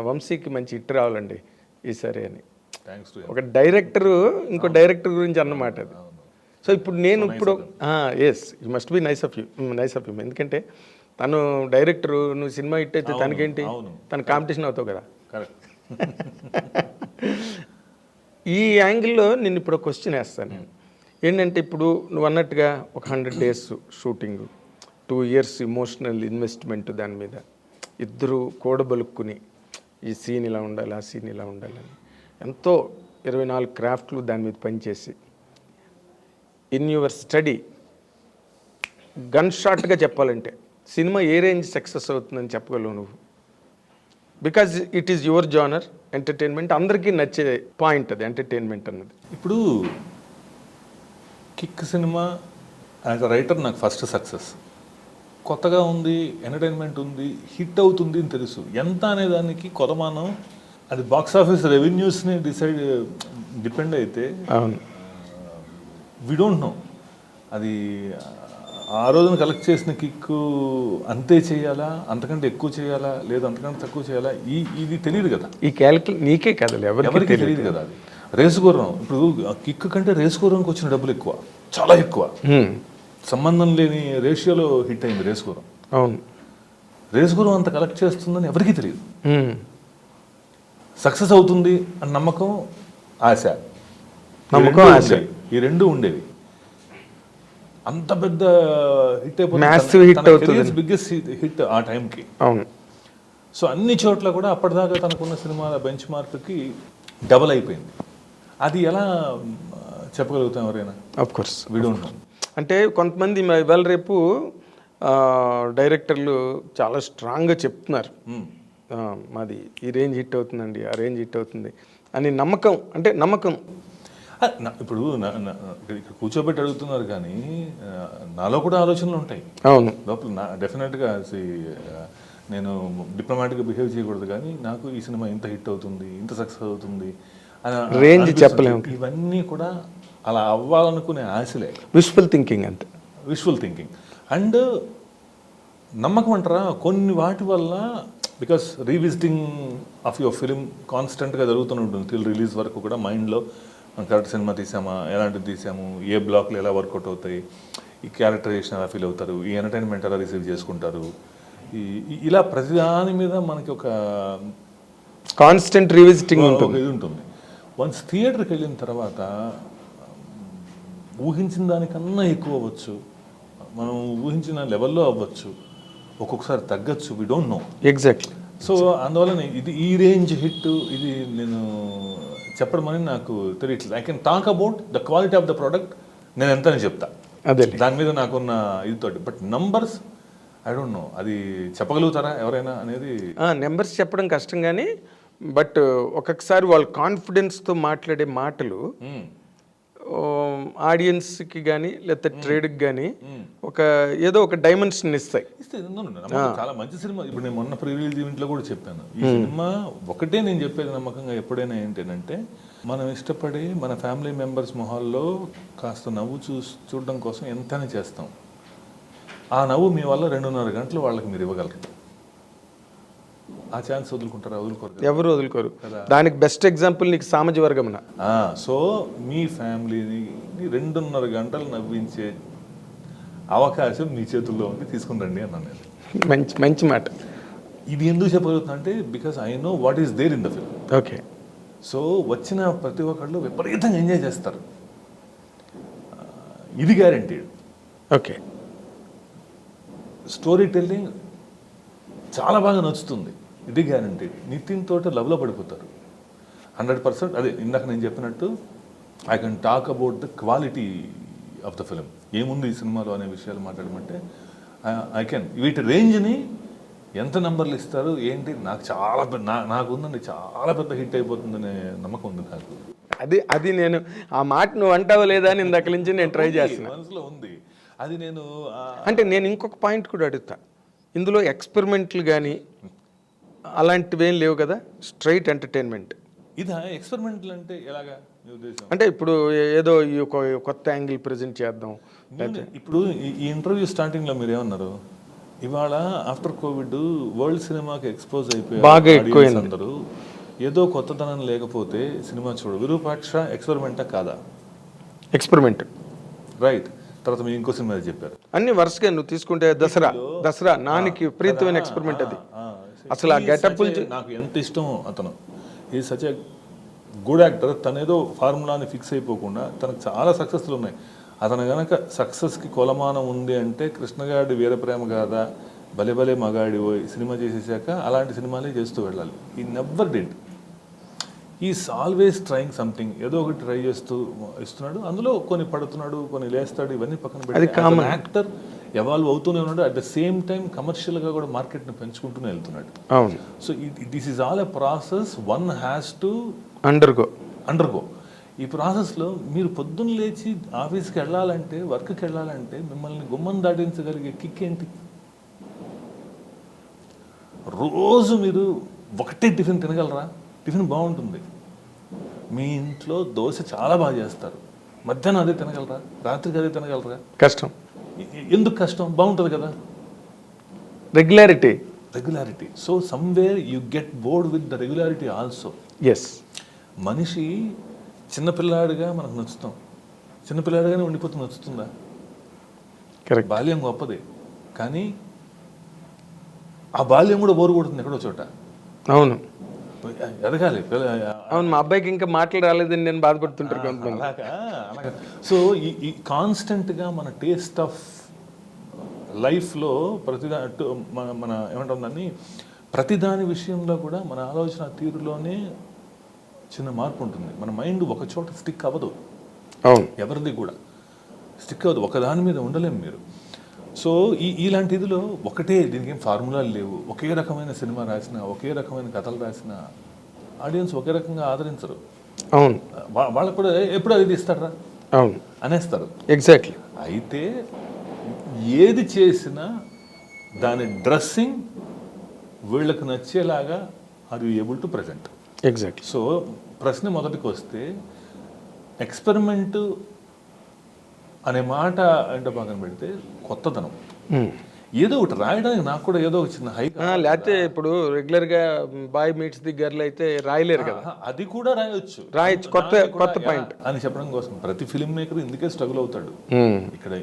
వంశీకి మంచి హిట్ రావాలండి ఈసారి అని. ఒక డైరెక్టరు ఇంకో డైరెక్టర్ గురించి అన్నమాట అది. సో ఇప్పుడు నేను yes you must be nice of you. ఎందుకంటే తను డైరెక్టరు, నువ్వు సినిమా హిట్ అయితే తనకేంటి, తన కాంపిటీషన్ అవుతావు కదా. ఈ యాంగిల్లో నేను ఇప్పుడు క్వశ్చన్ వేస్తాను నేను. ఏంటంటే ఇప్పుడు నువ్వు అన్నట్టుగా ఒక 100 days shooting, 2 years emotional investment దాని మీద, ఇద్దరు కూడబలుక్కుని ఈ సీన్ ఇలా ఉండాలి, ఆ సీన్ ఇలా ఉండాలని ఎంతో 24 క్రాఫ్ట్లు దాని మీద పనిచేసి, ఇన్ యువర్ స్టడీ గన్ షాట్గా చెప్పాలంటే సినిమా ఏ రేంజ్ సక్సెస్ అవుతుందని చెప్పగలవు నువ్వు? Because it is your genre entertainment, అందరికీ నచ్చే పాయింట్ అది ఎంటర్టైన్మెంట్ అన్నది. ఇప్పుడు kick cinema as a writer నాకు ఫస్ట్ సక్సెస్. కొత్తగా ఉంది, ఎంటర్టైన్మెంట్ ఉంది, హిట్ అవుతుంది అని తెలుసు. ఎంత అనే దానికి కొలమానం అది బాక్స్ ఆఫీస్ రెవెన్యూస్ని డిపెండ్ అయితే అవును, వి డోంట్ నో అది ఆ రోజున కలెక్ట్ చేసిన కిక్ అంతే చేయాలా, అంతకంటే ఎక్కువ చేయాలా, లేదా అంతకంటే తక్కువ చేయాలా, ఇది తెలియదు కదా. ఈ క్యాలిక్యులేట్ నీకే కదా, ఎవరికి తెలియదు కదా. అది రేసు గుర్రం, ఇప్పుడు కిక్ కంటే రేసు గుర్రంకి వచ్చిన డబ్బులు ఎక్కువ, చాలా ఎక్కువ, సంబంధం లేని రేషియోలో హిట్ అయింది రేసు గుర్రం. అవును, రేసు గుర్రం అంత కలెక్ట్ చేస్తుందని ఎవరికీ తెలియదు. సక్సెస్ అవుతుంది అని నమ్మకం, ఆశ, ఈ రెండు ఉండేవి. అంత పెద్ద హిట్ అయిపోతుంది, బిగ్గెస్ట్ హిట్ ఆ టైంకి. అవును. సో అన్ని చోట్ల కూడా అప్పటిదాకా తనకున్న సినిమాల బెంచ్ మార్క్కి డబల్ అయిపోయింది. అది ఎలా చెప్పగలుగుతాం ఎవరైనా? Of course we don't know. అంటే కొంతమంది ఇవాళ రేపు డైరెక్టర్లు చాలా స్ట్రాంగ్గా చెప్తున్నారు, మాది ఈ రేంజ్ హిట్ అవుతుందండి, ఆ రేంజ్ హిట్ అవుతుంది అని నమ్మకం. అంటే నమ్మకం ఇప్పుడు ఇక్కడ కూర్చోబెట్టి అడుగుతున్నారు కానీ నాలో కూడా ఆలోచనలు ఉంటాయి. అవును, లోపల డెఫినెట్గా నేను డిప్లొమాటిక్గా బిహేవ్ చేయకూడదు కానీ నాకు ఈ సినిమా ఇంత హిట్ అవుతుంది, ఇంత సక్సెస్ అవుతుంది రేంజ్ చెప్పలేము. ఇవన్నీ కూడా అలా అవ్వాలనుకునే ఆశలే, విష్ఫుల్ థింకింగ్. అంతే విష్ఫుల్ థింకింగ్. అండ్ నమ్మకం అంటారా, కొన్ని వాటి వల్ల because revisiting of your film కాన్స్టెంట్గా జరుగుతూనే ఉంటుంది టిల్ రిలీజ్ వరకు కూడా. మైండ్లో మనం కరెక్ట్ సినిమా తీసామా, ఎలాంటిది తీసాము, ఏ బ్లాక్లు ఎలా వర్కౌట్ అవుతాయి, ఈ క్యారెక్టరైజేషన్ ఎలా ఫీల్ అవుతారు, ఈ ఎంటర్టైన్మెంట్ ఎలా రిసీవ్ చేసుకుంటారు, ఇలా ప్రతిదాని మీద మనకి ఒక కాన్స్టెంట్ రివిజిటింగ్ ఇది ఉంటుంది. వన్స్ థియేటర్కి వెళ్ళిన తర్వాత ఊహించిన దానికన్నా ఎక్కువ అవ్వచ్చు, మనం ఊహించిన లెవెల్లో అవ్వచ్చు, ఒక్కొక్కసారి తగ్గచ్చు, we don't know exactly. So అందువల్ల ఇది ఈ రేంజ్ హిట్ ఇది నేను చెప్పడం అని నాకు తెలియట్లేదు. I can talk about the quality of the product, నేను ఎంతని చెప్తా అదే దాని మీద నాకున్న ఇదితోటి. But numbers I don't know, అది చెప్పగలుగుతారా ఎవరైనా అనేది. నెంబర్స్ చెప్పడం కష్టం కానీ, బట్ ఒక్కొక్కసారి వాళ్ళ కాన్ఫిడెన్స్తో మాట్లాడే మాటలు ఆడియన్స్కి కానీ లేకపోతే ట్రేడ్కి కానీ ఏదో ఒక డైమెన్షన్ ఇస్తాయి. చాలా మంచి సినిమా. ఇప్పుడు నేను మొన్న ప్రీ రిలీజ్ ఈవెంట్లో కూడా చెప్పాను, ఈ సినిమా ఒకటే నేను చెప్పేది నమ్మకంగా ఎప్పుడైనా ఏంటంటే, మనం ఇష్టపడి మన ఫ్యామిలీ మెంబర్స్ మొహాల్లో కాస్త నవ్వు చూడడం కోసం ఎంతనే చేస్తాం. ఆ నవ్వు మీ వల్ల 2.5 గంటలు వాళ్ళకి మీరు ఇవ్వగలరు. ఆ ఛాన్స్ వదులుకుంటారా? వదులుకోరు కదా. ఎవరు వదులుకోరు. దానికి బెస్ట్ ఎగ్జాంపుల్ నీకు సామాజిక వర్గమున. సో మీ ఫ్యామిలీని 2.5 గంటలు నవ్వించే అవకాశం మీ చేతుల్లో ఉంది, తీసుకుని రండి అన్నాను నేను. మంచి మంచి మాట. ఇది ఎందుకు చెప్పగలుగుతున్నా అంటే because I know what is there in the film. Okay. So వచ్చిన ప్రతి ఒక్కళ్ళు విపరీతంగా ఎంజాయ్ చేస్తారు, ఇది గ్యారంటీడ్. ఓకే. స్టోరీ టెల్లింగ్ చాలా బాగా నచ్చుతుంది, ఇది గ్యారంటీడ్. నితిన్ తోట లవ్లో పడిపోతారు 100%. అదే ఇందాక నేను చెప్పినట్టు I can talk about the quality of the film, ఏముంది ఈ సినిమాలో అనే విషయాలు మాట్లాడమంటే ఐ కెన్. వీటి రేంజ్ని ఎంత నెంబర్లు ఇస్తారు ఏంటి నాకు చాలా నాకు ఉందండి, చాలా పెద్ద హిట్ అయిపోతుందనే నమ్మకం ఉంది నాకు. అది నేను ఆ మాట నువ్వు అంటావో లేదా అని ఇందాక నుంచి నేను ట్రై చేస్తున్నా, మనసులో ఉంది అది. నేను అంటే నేను ఇంకొక పాయింట్ కూడా అడుగుతా, ఇందులో ఎక్స్పెరిమెంట్లు కానీ అలాంటివి ఏం లేవు కదా, స్ట్రైట్ ఎంటర్టైన్మెంట్. ఇదా ఎక్స్పెరిమెంట్లు అంటే ఎలాగా మీ ఉద్దేశం? అంటే ఇప్పుడు ఏదో ఈ కొత్త యాంగిల్ ప్రజెంట్ చేద్దాం. ఇప్పుడు ఈ ఇంటర్వ్యూ స్టార్టింగ్లో మీరు ఏమన్నారు, ఇవాళ ఆఫ్టర్ కోవిడ్ వరల్డ్ సినిమాకి ఎక్స్పోజ్ బాగా అయిపోయి అందరూ ఏదో కొత్తదనం లేకపోతే సినిమా చూడు. విరూపాక్ష ఎక్స్పెరిమెంటా కాదా? Experiment, right. తర్వాత మీరు ఇంకో సినిమా చెప్పారు, అన్ని వరుసగా నువ్వు తీసుకుంటే దసరా నానికి విపరీతమైన ఎక్స్పెరిమెంట్ అది. అసలు ఆ గెటప్ నాకు ఎంత ఇష్టమో అతను. ఈ సచ్ గుడ్ యాక్టర్. తనేదో ఫార్ములాని ఫిక్స్ అయిపోకుండా తనకు చాలా సక్సెస్లు ఉన్నాయి. అతను గనక సక్సెస్కి కొలమానం ఉంది అంటే కృష్ణగాడి వీరప్రేమ గాథ, భలే భలే మగాడి పోయి సినిమా చేసేసాక అలాంటి సినిమాలే చేస్తూ వెళ్ళాలి. ఈ never did. Is always trying something, ఏదో ఒకటి ట్రై చేస్తూ ఇస్తున్నాడు. అందులో కొన్ని పడుతున్నాడు, కొన్ని లేస్తాడు, ఇవన్నీ పక్కన పెట్టి యాక్టర్ ఎవాల్వ్ అవుతూనే ఉన్నాడు. అట్ ద సేమ్ టైం కమర్షియల్గా కూడా మార్కెట్ని పెంచుకుంటూనే వెళ్తున్నాడు. అవును. So this is all a process one has to undergo. ఈ ప్రాసెస్లో మీరు పొద్దున్న లేచి ఆఫీస్కి వెళ్ళాలంటే, వర్క్కి వెళ్ళాలంటే మిమ్మల్ని గుమ్మం దాటించగలిగే కిక్ ఏంటి? రోజు మీరు ఒకటే టిఫిన్ తినగలరా? టిఫిన్ బాగుంటుంది. మీ ఇంట్లో దోశ చాలా బాగా చేస్తారు, మధ్యాహ్నం అదే తినగలరా? రాత్రికి అదే తినగలరా? కష్టం. ఎందుకు కష్టం? బాగుంటుంది కదా, regularity. So somewhere you get bored with the regularity also. Yes. మనిషి చిన్నపిల్లాడిగా మనకు నచ్చుతాం, చిన్నపిల్లాడిగానే ఉండిపోతే నచ్చుతుందా? కరెక్ట్. బాల్యం గొప్పదే, కానీ ఆ బాల్యం కూడా బోరు కొడుతుంది ఎక్కడో చోట. అవును, ఎదగాలి. అవును. మా అబ్బాయికి ఇంకా మాటలు రాలేదని నేను బాధపడుతుంటాను కొంతమంది. అలాగా. సో ఈ కాన్స్టెంట్గా మన టేస్ట్ ఆఫ్ లైఫ్లో మన ఏమంటాం దాన్ని, ప్రతిదాని విషయంలో కూడా మన ఆలోచన తీరులోనే చిన్న మార్పు ఉంటుంది. మన మైండ్ ఒక చోట స్టిక్ అవ్వదు. అవును, ఎవరిది కూడా స్టిక్ అవ్వదు, ఒకదాని మీద ఉండలేము మీరు. సో ఇలాంటి ఇదిలో ఒకటే, దీనికి ఏం ఫార్ములాలు లేవు. ఒకే రకమైన సినిమా రాసిన, ఒకే రకమైన కథలు రాసిన ఆడియన్స్ ఒకే రకంగా ఆదరించరు. అవును. వాళ్ళకు కూడా ఎప్పుడు అది ఇస్తారా, అవును అనేస్తారు. ఎగ్జాక్ట్లీ. అయితే ఏది చేసినా దాని డ్రెస్సింగ్ వీళ్ళకి నచ్చేలాగా are you able to present. Exactly. So ప్రశ్న మొదటికి వస్తే, ఎక్స్పెరిమెంట్ అనే మాట అంటే పక్కన పెడితే కొత్తదనం ఏదో ఒకటి రాయడానికి నాకు కూడా ఏదో ఒక చిన్న హైక్. లేకపోతే ఇప్పుడు రెగ్యులర్గా బాయ్ మీట్స్ ది గర్ల్ అయితే రాయలేరు కదా, అది కూడా రాయొచ్చు. కొత్త పాయింట్ అని చెప్పడం కోసం ప్రతి ఫిల్మ్ మేకర్ ఇందుకే స్ట్రగుల్ అవుతాడు. ఇక్కడ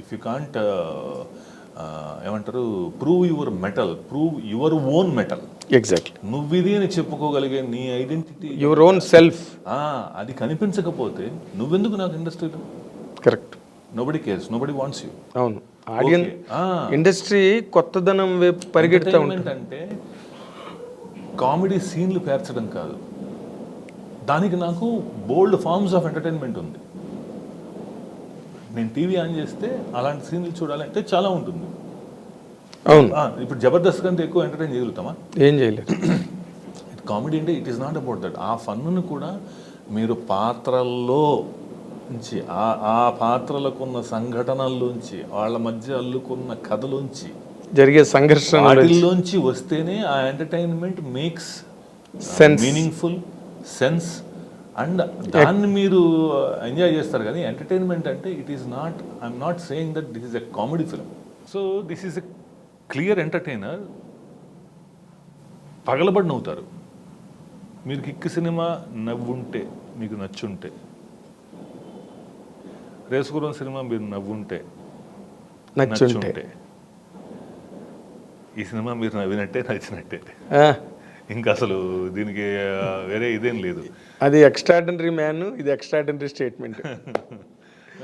ఇఫ్ యూ కాంట్ ఏమంటారు, prove your metal, prove your own metal. Exactly. నువ్వు ఇది అని చెప్పుకోగలిగే నీ ఐడెంటిటీ, యువర్ ఓన్ సెల్ఫ్, అది కనిపించకపోతే నువ్వెందుకు నాకు ఇండస్ట్రీలో? Correct. Nobody cares, nobody wants you. అవును. ఆడియన్స్, ఇండస్ట్రీ కొత్తదనం వైపు పరిగెడుతూ ఉంటుంది. అంటే కామెడీ సీన్లు పేర్చడం కాదు, దానికి నాకు బోల్డ్ ఫార్మ్స్ ఆఫ్ ఎంటర్టైన్మెంట్ ఉంది. నేను టీవీ ఆన్ చేస్తే అలాంటి సీన్లు చూడాలంటే చాలా ఉంటుంది. అవును. ఇప్పుడు జబర్దస్త్ కంటే ఎక్కువ ఎంటర్టైన్ చేయగలుగుతామా? ఏం చేయలేదు. కామెడీ అంటే it is not about that. ఆ ఫన్ను కూడా మీరు పాత్రల్లో నుంచి, ఆ పాత్రలకున్న సంఘటనల్లోంచి, వాళ్ళ మధ్య అల్లుకున్న కథలోంచి, జరిగే సంఘర్షణలోంచి వస్తేనే ఆ entertainment makes sense, meaningful sense, and దాన్ని మీరు ఎంజాయ్ చేస్తారు. కానీ ఎంటర్టైన్మెంట్ అంటే it is not, I'm not saying that this is a comedy film. So this is a clear entertainer పగలబడి నవ్వుతారు. మీరు కిక్ సినిమా నవ్వుంటే, మీకు నచ్చుంటే, రేసుగుర్రం సినిమా మీరు నవ్వుంటే, నచ్చుంటే, ఈ సినిమా మీరు నవ్వినట్టే, నచ్చినట్టే. ఇంకా అసలు దీనికి వేరే ఇదేం లేదు. అది ఎక్స్ట్రాడినరీ మ్యాన్, ఇది ఎక్స్ట్రాడినరీ స్టేట్మెంట్.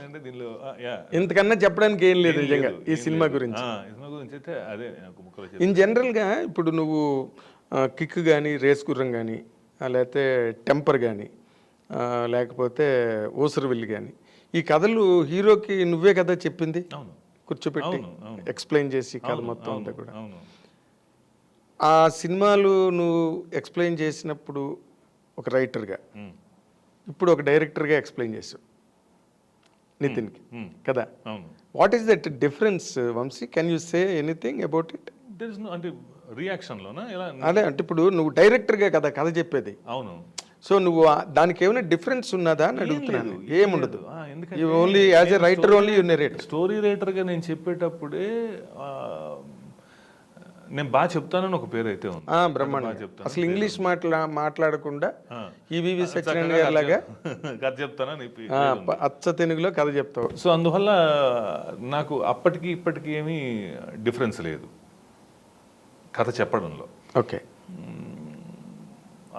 అంటే దీనిలో ఇంతకన్నా చెప్పడానికి ఏం లేదు నిజంగా ఈ సినిమా గురించి. సినిమా గురించి అయితే అదే నాకు ముక్కలో ఇన్ జనరల్గా ఇప్పుడు నువ్వు కిక్ కానీ, రేస్ గుర్రం కానీ, లేకపోతే టెంపర్ కానీ, లేకపోతే ఊసరవిల్లి కానీ, ఈ కథలు హీరోకి నువ్వే కదా చెప్పింది, కూర్చోపెట్టి ఎక్స్ప్లెయిన్ చేసి కథ మొత్తం అంతా కూడా. ఆ సినిమాలు నువ్వు ఎక్స్ప్లెయిన్ చేసినప్పుడు ఒక రైటర్గా, ఇప్పుడు ఒక డైరెక్టర్గా ఎక్స్ప్లెయిన్ చేసావు నితిన్కి కదా. What is that difference Vamsi? Can you say anything about it? అంటే రియాక్షన్లోనా ఎలా? అదే అంటే ఇప్పుడు నువ్వు డైరెక్టర్గా కదా కథ చెప్పేది. అవును. సో నువ్వు దానికి ఏమైనా డిఫరెన్స్ ఉన్నదా అని అడుగుతున్నాను. ఏముండదు, you only as a writer only you narrate. Story రైటర్గా నేను చెప్పేటప్పుడే నేను బాగా చెప్తానని ఒక పేరు అయితే ఉంది. బ్రహ్మాండం. అసలు ఇంగ్లీష్ మాట్లాడకుండా ఈవీవి సత్యనారాయణ గారి లాగా కథ చెప్తానని అచ్చ తెలుగులో కథ చెప్తావు. సో అందువల్ల నాకు అప్పటికి ఇప్పటికి ఏమీ డిఫరెన్స్ లేదు కథ చెప్పడంలో. ఓకే,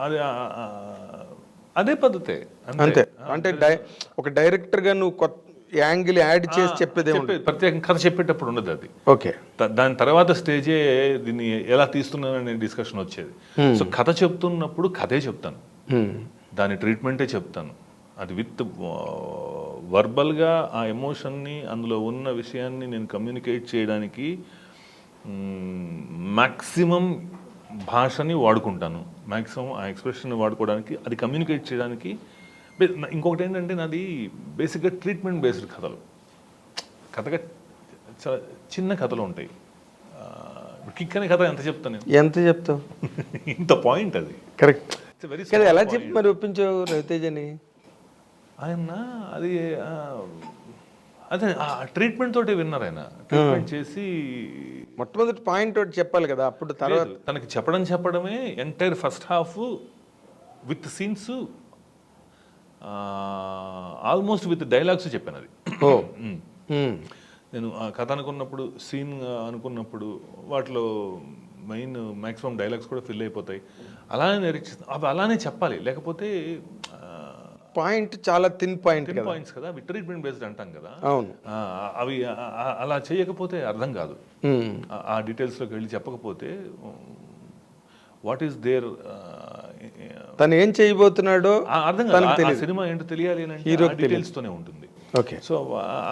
అది అదే పద్ధతే అంతే. అంటే ఒక డైరెక్టర్గా నువ్వు కొత్త యాంగిల్ యాడ్ చేసి చెప్పేది ప్రత్యేక కథ చెప్పేటప్పుడు ఉండదు అది. ఓకే, దాని తర్వాత స్టేజే దీన్ని ఎలా తీస్తున్నాననే డిస్కషన్ వచ్చేది. సో కథ చెప్తున్నప్పుడు కథే చెప్తాను, దాని ట్రీట్మెంటే చెప్తాను. అది విత్ వర్బల్గా ఆ ఎమోషన్ని, అందులో ఉన్న విషయాన్ని నేను కమ్యూనికేట్ చేయడానికి మ్యాక్సిమం భాషని వాడుకుంటాను, మ్యాక్సిమం ఆ ఎక్స్ప్రెషన్ని వాడుకోవడానికి, అది కమ్యూనికేట్ చేయడానికి. ఇంకొకటి ఏంటంటే నాది బేసిక్గా ట్రీట్మెంట్ బేస్డ్ కథలు. కథగా చాలా చిన్న కథలు ఉంటాయి. కిక్ అనే కథ ఎంత చెప్తాను, ఎంత చెప్తావు? ఇంత పాయింట్ అది. కరెక్ట్. ఎలా చెప్పి మరి ఒప్పించావు రవితేజని? ఆయన అది అదే ట్రీట్మెంట్ తోటే విన్నారు. ఆయన ట్రీట్మెంట్ చేసి మొట్టమొదటి పాయింట్ ఒకటి చెప్పాలి కదా, అప్పుడు తర్వాత తనకి చెప్పడమే entire first half with scenes, almost with dialogues చెప్పాను అది. నేను ఆ కథ అనుకున్నప్పుడు, సీన్ అనుకున్నప్పుడు వాటిలో మెయిన్ మ్యాక్సిమం డైలాగ్స్ కూడా ఫిల్ అయిపోతాయి. అలానే అవి అలానే చెప్పాలి, లేకపోతే పాయింట్ చాలా థిన్ పాయింట్స్ కదా, అవి ట్రీట్మెంట్ బేస్డ్ అంటాం కదా. అవును, అవి అలా చేయకపోతే అర్థం కాదు. ఆ డీటెయిల్స్లోకి వెళ్ళి చెప్పకపోతే వాట్ ఈస్ దేర్, తను ఏం చేయబోతున్నాడో అర్థం కాదు. సినిమా ఏంటో తెలియాలి అంటే డీటెయిల్స్ తోనే ఉంటుంది. ఓకే, సో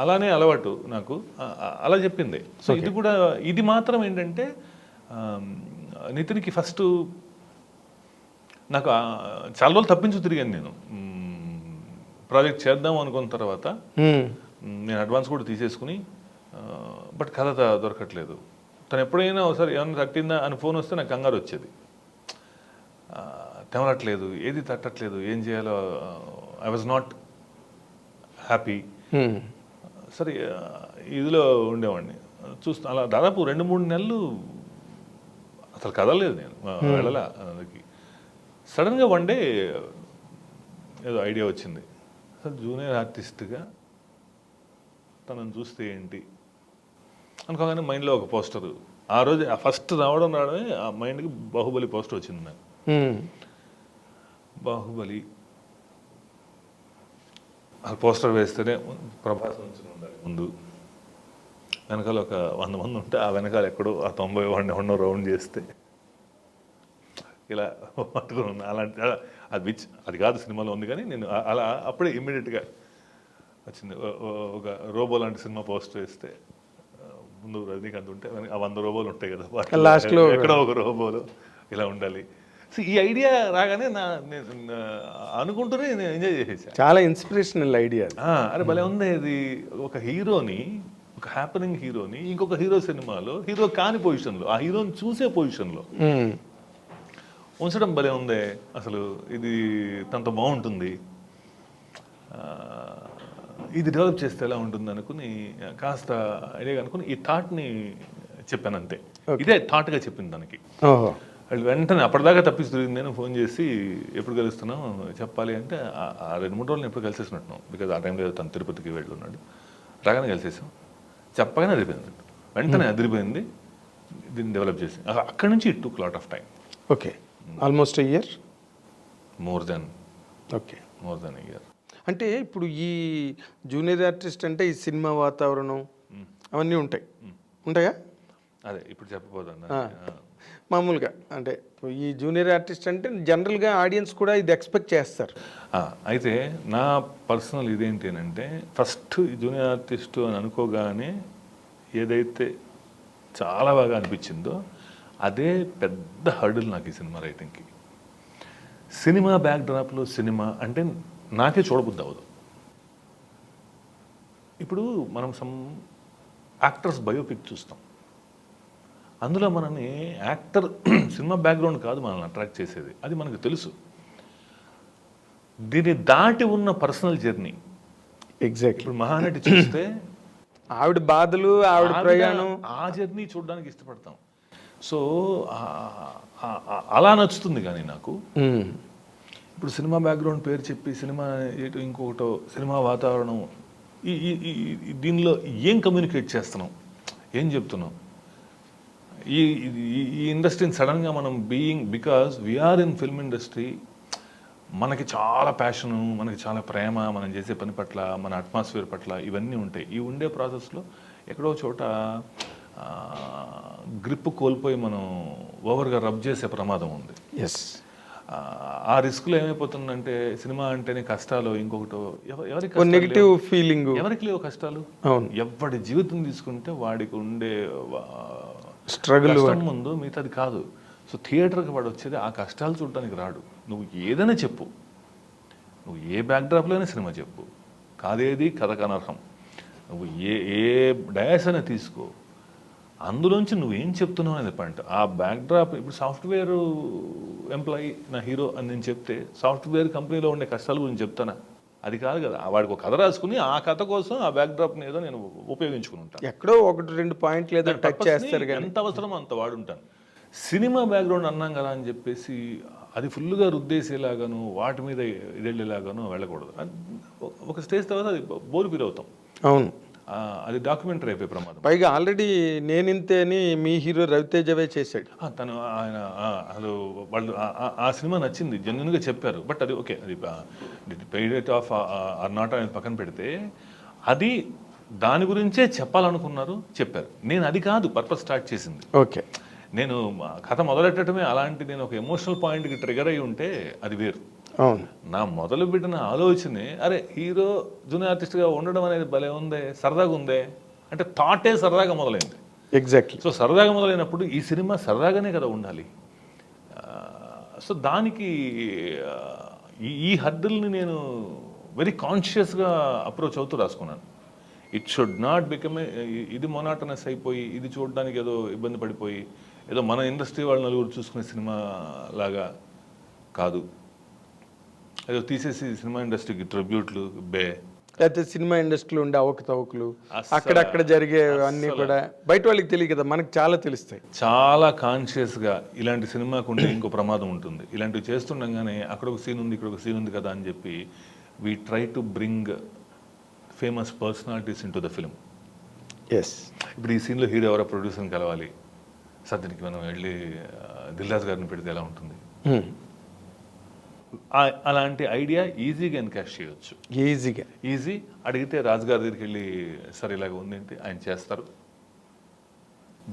అలానే అలవాటు నాకు, అలా చెప్పింది. సో ఇది కూడా, ఇది మాత్రం ఏంటంటే నితిన్కి ఫస్ట్ నాకు చాలా రోజులు తప్పించు తిరిగాను నేను. ప్రాజెక్ట్ చేద్దాం అనుకున్న తర్వాత నేను అడ్వాన్స్ కూడా తీసేసుకుని, బట్ కథ దొరకట్లేదు. తను ఎప్పుడైనా ఒకసారి ఏమన్నా తట్టిందా అని ఫోన్ వస్తే నాకు కంగారు వచ్చేది. తెమలట్లేదు, ఏది తట్టట్లేదు, ఏం చేయాలో ఐ వాజ్ నాట్ హ్యాపీ. సరే ఇదిలో ఉండేవాడిని చూస్తా. అలా దాదాపు 2-3 నెలలు అసలు కదలలేదు నేను, వెళ్ళలా. అందుకే సడన్గా వన్ డే ఏదో ఐడియా వచ్చింది. అసలు జూనియర్ ఆర్టిస్ట్గా తనను చూస్తే ఏంటి అనుకోగానే మైండ్లో ఒక పోస్టర్, ఆ రోజు ఫస్ట్ రావడమే ఆ మైండ్కి బాహుబలి పోస్టర్ వచ్చింది నాకు. బాహుబలి ఆ పోస్టర్ వేస్తేనే ప్రభాస్ నుంచి ఉండాలి ముందు, వెనకాల ఒక 100 మంది ఉంటే ఆ వెనకాల ఎక్కడో ఆ 90 రౌండ్ చేస్తే ఇలా పట్టుకుని ఉన్నా. అలాంటి అది కాదు సినిమాలో ఉంది, కానీ నేను అలా అప్పుడే ఇమ్మీడియట్గా వచ్చింది. ఒక రోబో లాంటి సినిమా పోస్టర్ వేస్తే ముందు రజనీకాంత్ ఉంటే ఆ 100 రోబోలు ఉంటాయి కదా, లాస్ట్లో ఎక్కడో ఒక రోబోలో ఇలా ఉండాలి. సో ఈ ఐడియా రాగానే నేను అనుకుంటూనే నేను ఎంజాయ్ చేసేసాను. చాలా ఇన్స్పిరేషనల్ ఐడియా. అరే భలే ఉంది ఇది. ఒక హీరోని, ఒక హ్యాపెనింగ్ హీరోని ఇంకొక హీరో సినిమాలో హీరో కాని పొజిషన్లో, ఆ హీరోని చూసే పొజిషన్లో ఉంచడం భలే ఉంది. అసలు ఇది తనతో బాగుంటుంది, ఇది డెవలప్ చేస్తే ఎలా ఉంటుంది అనుకుని కాస్త ఐడియా అనుకుని ఈ థాట్ని చెప్పాను అంతే. ఇదే థాట్గా చెప్పింది తనకి. వాళ్ళు వెంటనే అప్పటిదాకా తప్పించి తిరిగింది నేను ఫోన్ చేసి ఎప్పుడు కలుస్తున్నాం చెప్పాలి అంటే ఆ 2-3 రోజులు ఎప్పుడు కలిసేసినట్టున్నాం. బికాజ్ ఆ టైంలో తను తిరుపతికి వెళ్ళి ఉన్నాడు. రాగానే కలిసేసాం. చెప్పగానే అదిరిపోయింది, వెంటనే అదిరిపోయింది. దీన్ని డెవలప్ చేసి అక్కడి నుంచి it took lot of time. Okay, almost year. More than year. అంటే ఇప్పుడు ఈ జూనియర్ ఆర్టిస్ట్ అంటే ఈ సినిమా వాతావరణం అవన్నీ ఉంటాయా? అదే ఇప్పుడు చెప్పబోతున్నా. మామూలుగా అంటే ఈ జూనియర్ ఆర్టిస్ట్ అంటే జనరల్గా ఆడియన్స్ కూడా ఇది ఎక్స్పెక్ట్ చేస్తారు. అయితే నా పర్సనల్ ఇదేంటి అంటే ఫస్ట్ జూనియర్ ఆర్టిస్ట్ అని అనుకోగానే ఏదైతే చాలా బాగా అనిపించిందో అదే పెద్ద హర్డిల్ నాకు ఈ సినిమా రైటింగ్కి. సినిమా బ్యాక్డ్రాప్లో సినిమా అంటే నాకే చూడబుద్ధి అవ్వదు. ఇప్పుడు మనం యాక్టర్స్ బయోపిక్ చూస్తాం, అందులో మనని యాక్టర్ సినిమా బ్యాక్గ్రౌండ్ కాదు మనల్ని అట్రాక్ట్ చేసేది, అది మనకు తెలుసు. దీన్ని దాటి ఉన్న పర్సనల్ జర్నీ. ఎగ్జాక్ట్లీ. ఇప్పుడు మహానటి చూస్తే ఆవిడ బాధలు, ఆవిడ ప్రయాణం, ఆ జర్నీ చూడడానికి ఇష్టపడతాం. సో అలా నచ్చుతుంది. కానీ నాకు ఇప్పుడు సినిమా బ్యాక్గ్రౌండ్ పేరు చెప్పి సినిమా ఇంకొకటో సినిమా వాతావరణం దీనిలో ఏం కమ్యూనికేట్ చేస్తున్నాం, ఏం చెప్తున్నాం? ఈ ఇండస్ట్రీని సడన్గా మనం because we're in film industry, మనకి చాలా ప్యాషను, మనకి చాలా ప్రేమ, మనం చేసే పని పట్ల, మన అట్మాస్ఫియర్ పట్ల ఇవన్నీ ఉంటాయి. ఈ ఉండే ప్రాసెస్లో ఎక్కడో చోట గ్రిప్ కోల్పోయి మనం ఓవర్గా రబ్ చేసే ప్రమాదం ఉంది. ఎస్. ఆ రిస్క్లో ఏమైపోతుందంటే సినిమా అంటేనే కష్టాలు, ఇంకొకటో ఎవరికి నెగిటివ్ ఫీలింగ్, ఎవరికి లేవు కష్టాలు. ఎవరి జీవితం తీసుకుంటే వాడికి ఉండే స్ట్రగుల్ ముందు మిగతాది కాదు. సో థియేటర్కి వాడు వచ్చేది ఆ కష్టాలు చూడటానికి రాడు. నువ్వు ఏదైనా చెప్పు, నువ్వు ఏ బ్యాక్డ్రాప్లోనే సినిమా చెప్పు, కాదేది కథకు అనర్హం, నువ్వు ఏ డయాస్ అయినా తీసుకో, అందులోంచి నువ్వేం చెప్తున్నావు అనేది పాయింట్. ఆ బ్యాక్డ్రాప్ ఇప్పుడు సాఫ్ట్వేర్ ఎంప్లాయీ నా హీరో అని నేను చెప్తే సాఫ్ట్వేర్ కంపెనీలో ఉండే కష్టాల గురించి చెప్తానా? అది కాదు కదా. వాడికి ఒక కథ రాసుకుని ఆ కథ కోసం ఆ బ్యాక్డ్రాప్ని ఏదో నేను ఉపయోగించుకుని ఉంటాను. ఎక్కడో 1-2 పాయింట్లు ఏదో టచ్ చేస్తారు, ఎంత అవసరమో అంత వాడుంటాను. సినిమా బ్యాక్గ్రౌండ్ అన్నాం కదా అని చెప్పేసి అది ఫుల్గా రుద్దేసేలాగాను వాటి మీద ఇదెళ్ళేలాగాను వెళ్ళకూడదు. ఒక స్టేజ్ తర్వాత అది బోర్ ఫీల్ అవుతాం. అవును, అది డాక్యుమెంటరీ అయిపోయే ప్రమాదం. పైగా ఆల్రెడీ నేనింతే అని మీ హీరో రవితేజవే చేశాడు. తను ఆయన అసలు వాళ్ళు ఆ సినిమా నచ్చింది, జెన్యున్గా చెప్పారు. బట్ అది ఓకే, అది పెయిడ్ ఆఫ్ ఆర్ నాట్ అనేది పక్కన పెడితే అది దాని గురించే చెప్పాలనుకున్నారు, చెప్పారు. నేను అది కాదు పర్పస్ స్టార్ట్ చేసింది. ఓకే, నేను కథ మొదలెట్టడమే అలాంటి నేను ఒక ఎమోషనల్ పాయింట్కి ట్రిగర్ అయి ఉంటే అది వేరు. అవును, నా మొదలు పెట్టిన ఆలోచనే అరే హీరో జూనియర్ ఆర్టిస్ట్గా ఉండడం అనేది భలే ఉందే, సరదాగా ఉందే అంటే థాటే సరదాగా మొదలైంది. ఎగ్జాక్ట్లీ. సో సరదాగా మొదలైనప్పుడు ఈ సినిమా సరదాగానే కదా ఉండాలి. సో దానికి ఈ హర్డిల్ని నేను వెరీ కాన్షియస్గా అప్రోచ్ అవుతూ రాసుకున్నాను. ఇట్ షుడ్ నాట్ బికమ్ ఇది మొనాటనస్ అయిపోయి ఇది చూడడానికి ఏదో ఇబ్బంది పడిపోయి ఏదో మన ఇండస్ట్రీ వాళ్ళు నలుగురు చూసుకునే సినిమా లాగా కాదు, ఏదో తీసేసి సినిమా ఇండస్ట్రీకి ట్రిబ్యూట్లు లేకపోతే సినిమా ఇండస్ట్రీలో ఉండే అవకతవకలు అక్కడక్కడ జరిగే అన్నీ కూడా బయట వాళ్ళకి తెలియదు కదా, మనకు చాలా తెలుస్తాయి. చాలా కాన్షియస్గా ఇలాంటి సినిమాకు ఉండే ఇంకో ప్రమాదం ఉంటుంది. ఇలాంటివి చేస్తుండగానే అక్కడ ఒక సీన్ ఉంది, ఇక్కడ ఒక సీన్ ఉంది కదా అని చెప్పి we try to bring famous personalities in to the film. Yes. ఇప్పుడు ఈ సీన్లో హీరో ఎవరో ప్రొడ్యూసర్ని కలవాలి, సార్ దీనికి మనం వెళ్ళి దిల్రాజు గారిని పెడితే ఎలా ఉంటుంది, అలాంటి ఐడియా ఈజీగా ఎన్కాష్ చేయొచ్చు. ఈజీ అడిగితే రాజుగారి దగ్గరికి వెళ్ళి సార్ ఇలాగ ఉంది అంటే ఆయన చేస్తారు.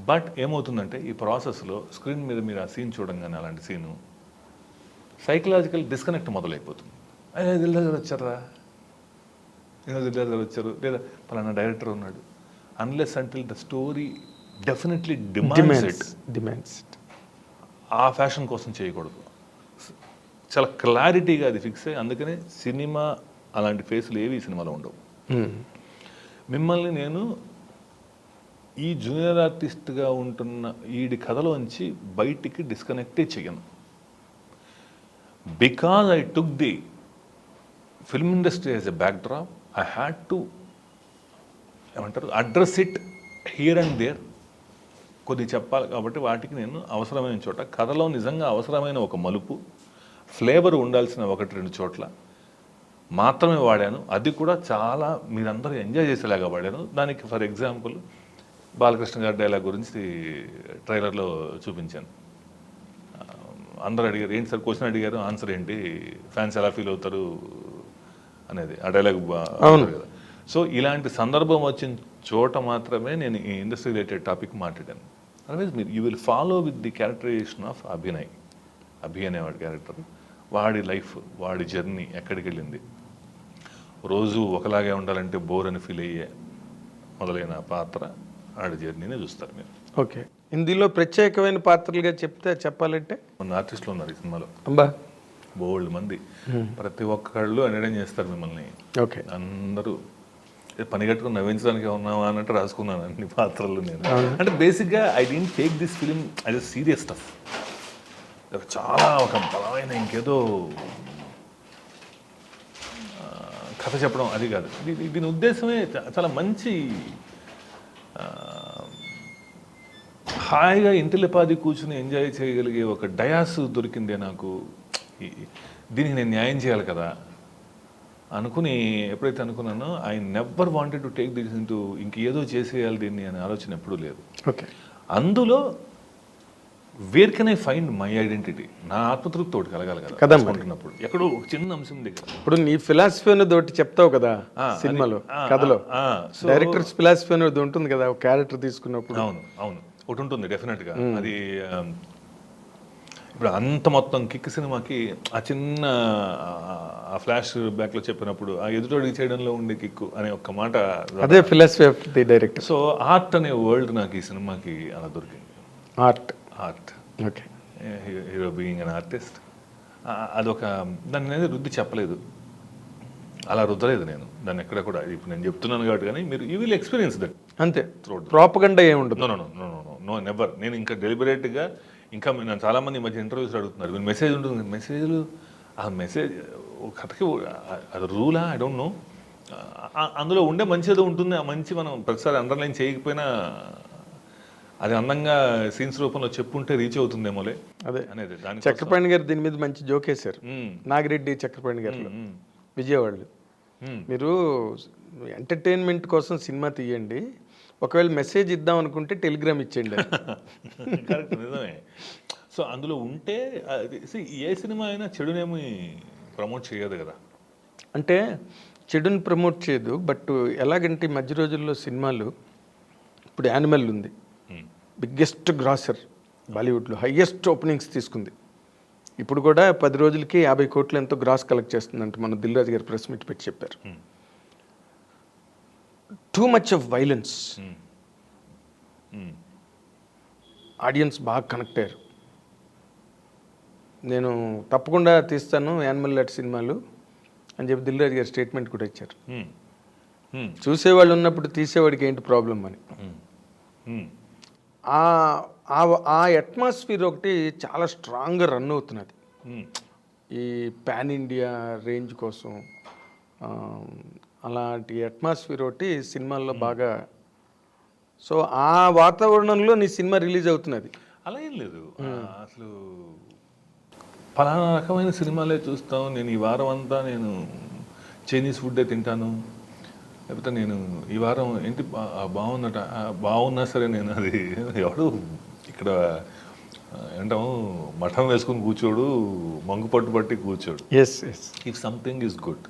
బట్ ఏమవుతుందంటే ఈ ప్రాసెస్లో స్క్రీన్ మీద మీరు ఆ సీన్ చూడంగానే అలాంటి సీను సైకలాజికల్ డిస్కనెక్ట్ మొదలైపోతుంది. అయ్యా దిల్రాజు గారు వచ్చారా, దిల్రాజు గారు వచ్చారు, లేదా పలానా డైరెక్టర్ ఉన్నాడు. Unless until the story definitely demands it. ఆ ఫ్యాషన్ కోసం చేయకూడదు, చాలా క్లారిటీగా అది ఫిక్స్ అయ్యి. అందుకనే సినిమా అలాంటి ఫేసులు ఏవి ఈ సినిమాలో ఉండవు. మిమ్మల్ని నేను ఈ జూనియర్ ఆర్టిస్ట్గా ఉంటున్న ఈడి కథలోంచి బయటికి డిస్కనెక్టే చేయను. Because I took the film industry as a backdrop, I had to ఏమంటారు address it here and there కొన్ని చెప్పాలి కాబట్టి వాటికి నేను అవసరమైన చోట కథలో నిజంగా అవసరమైన ఒక మలుపు ఫ్లేవర్ ఉండాల్సిన 1-2 చోట్ల మాత్రమే వాడాను. అది కూడా చాలా మీరందరూ ఎంజాయ్ చేసేలాగా వాడాను. దానికి ఫర్ ఎగ్జాంపుల్ బాలకృష్ణ గారి డైలాగ్ గురించి ట్రైలర్లో చూపించాను. అందరూ అడిగారు, ఏంటి సార్ క్వశ్చన్ అడిగారు, ఆన్సర్ ఏంటి, ఫ్యాన్స్ ఎలా ఫీల్ అవుతారు అనేది ఆ డైలాగ్ కదా. సో ఇలాంటి సందర్భం వచ్చిన చోట మాత్రమే నేను ఈ ఇండస్ట్రీ రిలేటెడ్ టాపిక్ మాట్లాడాను. అదర్వైజ్ మీరు you will follow with the characterization of Abhi అనేవాడి క్యారెక్టర్, వాడి లైఫ్, వాడి జర్నీ ఎక్కడికి వెళ్ళింది, రోజు ఒకలాగే ఉండాలంటే బోర్ అని ఫీల్ అయ్యే మొదలైన పాత్ర వాడి జర్నీనే చూస్తారు మీరు. ఓకే, ఇందులో ప్రత్యేకమైన పాత్రలుగా చెప్పాలంటే కొన్ని ఆర్టిస్టులు ఉన్నారు ఈ సినిమాలో, అంబా బోల్డ్ మంది, ప్రతి ఒక్కళ్ళు ఎంటర్టైన్ చేస్తారు మిమ్మల్ని. ఓకే, అందరూ పని కట్టుకుని నవ్వించడానికి ఉన్నావా అన్నట్టు రాసుకున్నాను అన్ని పాత్రలు నేను. అంటే బేసిక్గా I don't take this film as a serious stuff. చాలా ఒక బలమైన ఇంకేదో కథ చెప్పడం అది కాదు. దీని ఉద్దేశమే చాలా మంచి హాయిగా ఇంటిలిపాది కూర్చుని ఎంజాయ్ చేయగలిగే ఒక డయాస్ దొరికిందే నాకు. దీనికి నేను న్యాయం చేయాలి కదా అనుకుని ఎప్పుడైతే అనుకున్నానో I never wanted to take this into ఇంకేదో చేసేయాలి దీన్ని అనే ఆలోచన ఎప్పుడూ లేదు. ఓకే, అందులో where can I find my identity, నా ఆత్మతృప్తి ఒకటి కలగాలి కదా అనుకున్నప్పుడు ఎక్కడో ఒక చిన్న అంశం దగ్గర. ఇప్పుడు నీ ఫిలాసఫీ అనేది ఒకటి చెప్తావు కదా సినిమాలో, కథలో డైరెక్టర్స్ ఫిలాసఫీ అనేది ఉంటుంది కదా ఒక క్యారెక్టర్ తీసుకున్నప్పుడు. అవును అవును ఒకటి ఉంటుంది డెఫినెట్గా. అది ఇప్పుడు అంత మొత్తం కిక్ సినిమాకి ఆ చిన్న ఆ ఫ్లాష్ బ్యాక్లో చెప్పినప్పుడు ఆ ఎదుటోడికి చేయడంలో ఉండే కిక్కు అనే ఒక్క మాట, అదే philosophy of the director. So art అనే వరల్డ్ నాకు ఈ సినిమాకి అలా దొరికింది. Art. Okay, hero being an artist, అదొక దాన్ని అనేది రుద్ది చెప్పలేదు, అలా రుద్దలేదు నేను దాన్ని ఎక్కడ కూడా. ఇప్పుడు నేను చెప్తున్నాను కాబట్టి, కానీ మీరు యూ విల్ ఎక్స్పీరియన్స్ దట్ అంతే. ప్రాపగండా ఏముండదు. No never. నేను ఇంకా డెలిబరేట్గా ఇంకా నేను చాలామంది ఈ మధ్య ఇంటర్వ్యూస్ అడుగుతున్నారు, మీరు మెసేజ్ ఉంటుంది, మెసేజ్లు ఆ మెసేజ్ కథకి అది రూలా ఐ డోంట్ నో, అందులో ఉండే మంచి ఏదో ఉంటుంది, ఆ మంచి మనం ప్రతిసారి అండర్లైన్ చేయకపోయినా అది అందంగా సీన్స్ రూపంలో చెప్పుంటే రీచ్ అవుతుందేమోలే అదే అనేది. దాని చక్రపాణి గారు దీని మీద మంచి జోక్ వేశారు, నాగిరెడ్డి చక్రపాణి గారు విజయవాడలో. మీరు ఎంటర్టైన్మెంట్ కోసం సినిమా తీయండి, ఒకవేళ మెసేజ్ ఇద్దాం అనుకుంటే టెలిగ్రామ్ ఇచ్చేయండి. కరెక్ట్, నిజమే. సో అందులో ఉంటే ఏ సినిమా అయినా చెడునేమి ప్రమోట్ చేయదు కదా. అంటే చెడుని ప్రమోట్ చేయదు, బట్ ఎలాగంటే ఈ మధ్య రోజుల్లో సినిమాలు, ఇప్పుడు యానిమల్ ఉంది, బిగ్గెస్ట్ గ్రాసర్ బాలీవుడ్లో, హయ్యెస్ట్ ఓపెనింగ్స్ తీసుకుంది. ఇప్పుడు కూడా 10 రోజులకి 50 కోట్లు ఎంతో గ్రాస్ కలెక్ట్ చేస్తుందంట. మన దిల్ రాజు గారు ప్రెస్ మీట్ పెట్టి చెప్పారు. Too much of violence, audience బాగా కనెక్ట్ అయ్యారు. నేను తప్పకుండా తీస్తాను యానిమల్ లాంటి సినిమాలు అని చెప్పి దిల్ రాజు గారు స్టేట్మెంట్ కూడా ఇచ్చారు. చూసేవాళ్ళు ఉన్నప్పుడు తీసేవాడికి ఏంటి ప్రాబ్లం అని. ఆ అట్మాస్ఫియర్ ఒకటి చాలా స్ట్రాంగ్గా రన్ అవుతున్నది ఈ పాన్ ఇండియా రేంజ్ కోసం. అలాంటి అట్మాస్ఫియర్ ఒకటి సినిమాల్లో బాగా. సో ఆ వాతావరణంలో నీ సినిమా రిలీజ్ అవుతున్నది. అలా ఏం లేదు, అసలు ఫలానా రకమైన సినిమాలే చూస్తాం. నేను ఈ వారం అంతా నేను చైనీస్ ఫుడ్డే తింటాను, లేకపోతే నేను ఈ వారం ఏంటి బాగుందట, బాగున్నా సరే నేను అది ఎవడు ఇక్కడ ఏంటాము మఠం వేసుకుని కూర్చోడు, మంగు పట్టు పట్టి కూర్చోడు. Yes yes, if something is good.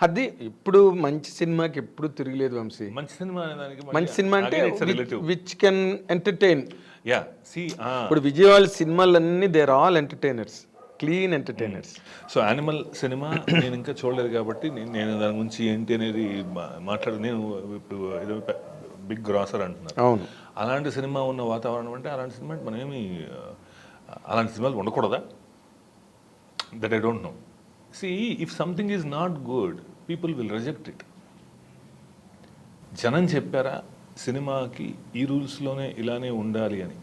అది ఇప్పుడు మంచి సినిమాకి ఎప్పుడు తిరగలేదు వంశీ. మంచి సినిమా అనేదానికి మంచి సినిమా అంటే which can entertain. Ya see ఇప్పుడు విజయవాడ సినిమాలన్నీ they are all entertainers, clean entertainers. So Animal సినిమా నేను ఇంకా చూడలేదు కాబట్టి నేను దాని గురించి ఏంటి అనేది నేను ఇప్పుడు ఏదో బిగ్ గ్రాసర్ అంటున్నారు. అవును, అలాంటి సినిమా ఉన్న వాతావరణం అంటే అలాంటి సినిమా మనం ఏమి అలాంటి సినిమాలు ఉండకూడదా? That I don't know. See if something is not good people will reject it. జనం చెప్పారా సినిమాకి ఈ రూల్స్లోనే ఇలానే ఉండాలి అని,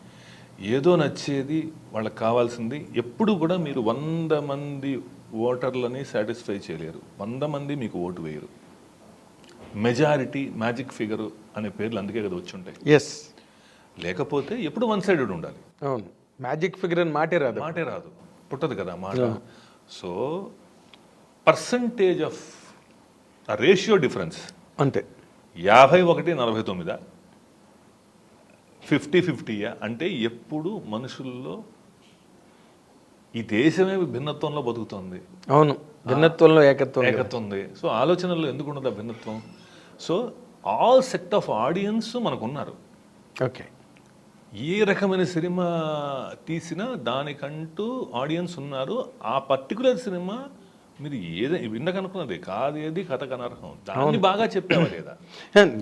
ఏదో నచ్చేది వాళ్ళకి కావాల్సింది. ఎప్పుడు కూడా మీరు 100 మంది ఓటర్లని సాటిస్ఫై చేయలేరు, 100 మంది మీకు ఓటు వేయరు. మెజారిటీ మ్యాజిక్ ఫిగరు అనే పేర్లు అందుకే కదా వచ్చి ఉంటాయి. ఎస్, లేకపోతే ఎప్పుడు వన్ సైడెడ్ ఉండాలి. అవును, మ్యాజిక్ ఫిగర్ అని మాటే రాదు. మాటే రాదు, పుట్టదు కదా మాట. So percentage of ratio difference అంతే. 51-49 50-50 అంటే ఎప్పుడు మనుషుల్లో ఈ దేశమే భిన్నత్వంలో బతుకుతుంది. అవును, భిన్నత్వంలో ఏకత్వం. ఏకత్వం ఉంది. సో ఆలోచనల్లో ఎందుకు ఉండదు ఆ భిన్నత్వం? So all set of audience మనకు ఉన్నారు. ఓకే, ఏ రకమైన సినిమా తీసినా దానికంటూ ఆడియన్స్ ఉన్నారు. ఆ పర్టికులర్ సినిమా మీరు విన్నకనుకున్నది కాదేది కథకు అనర్హం, దాన్ని బాగా చెప్పావా లేదా?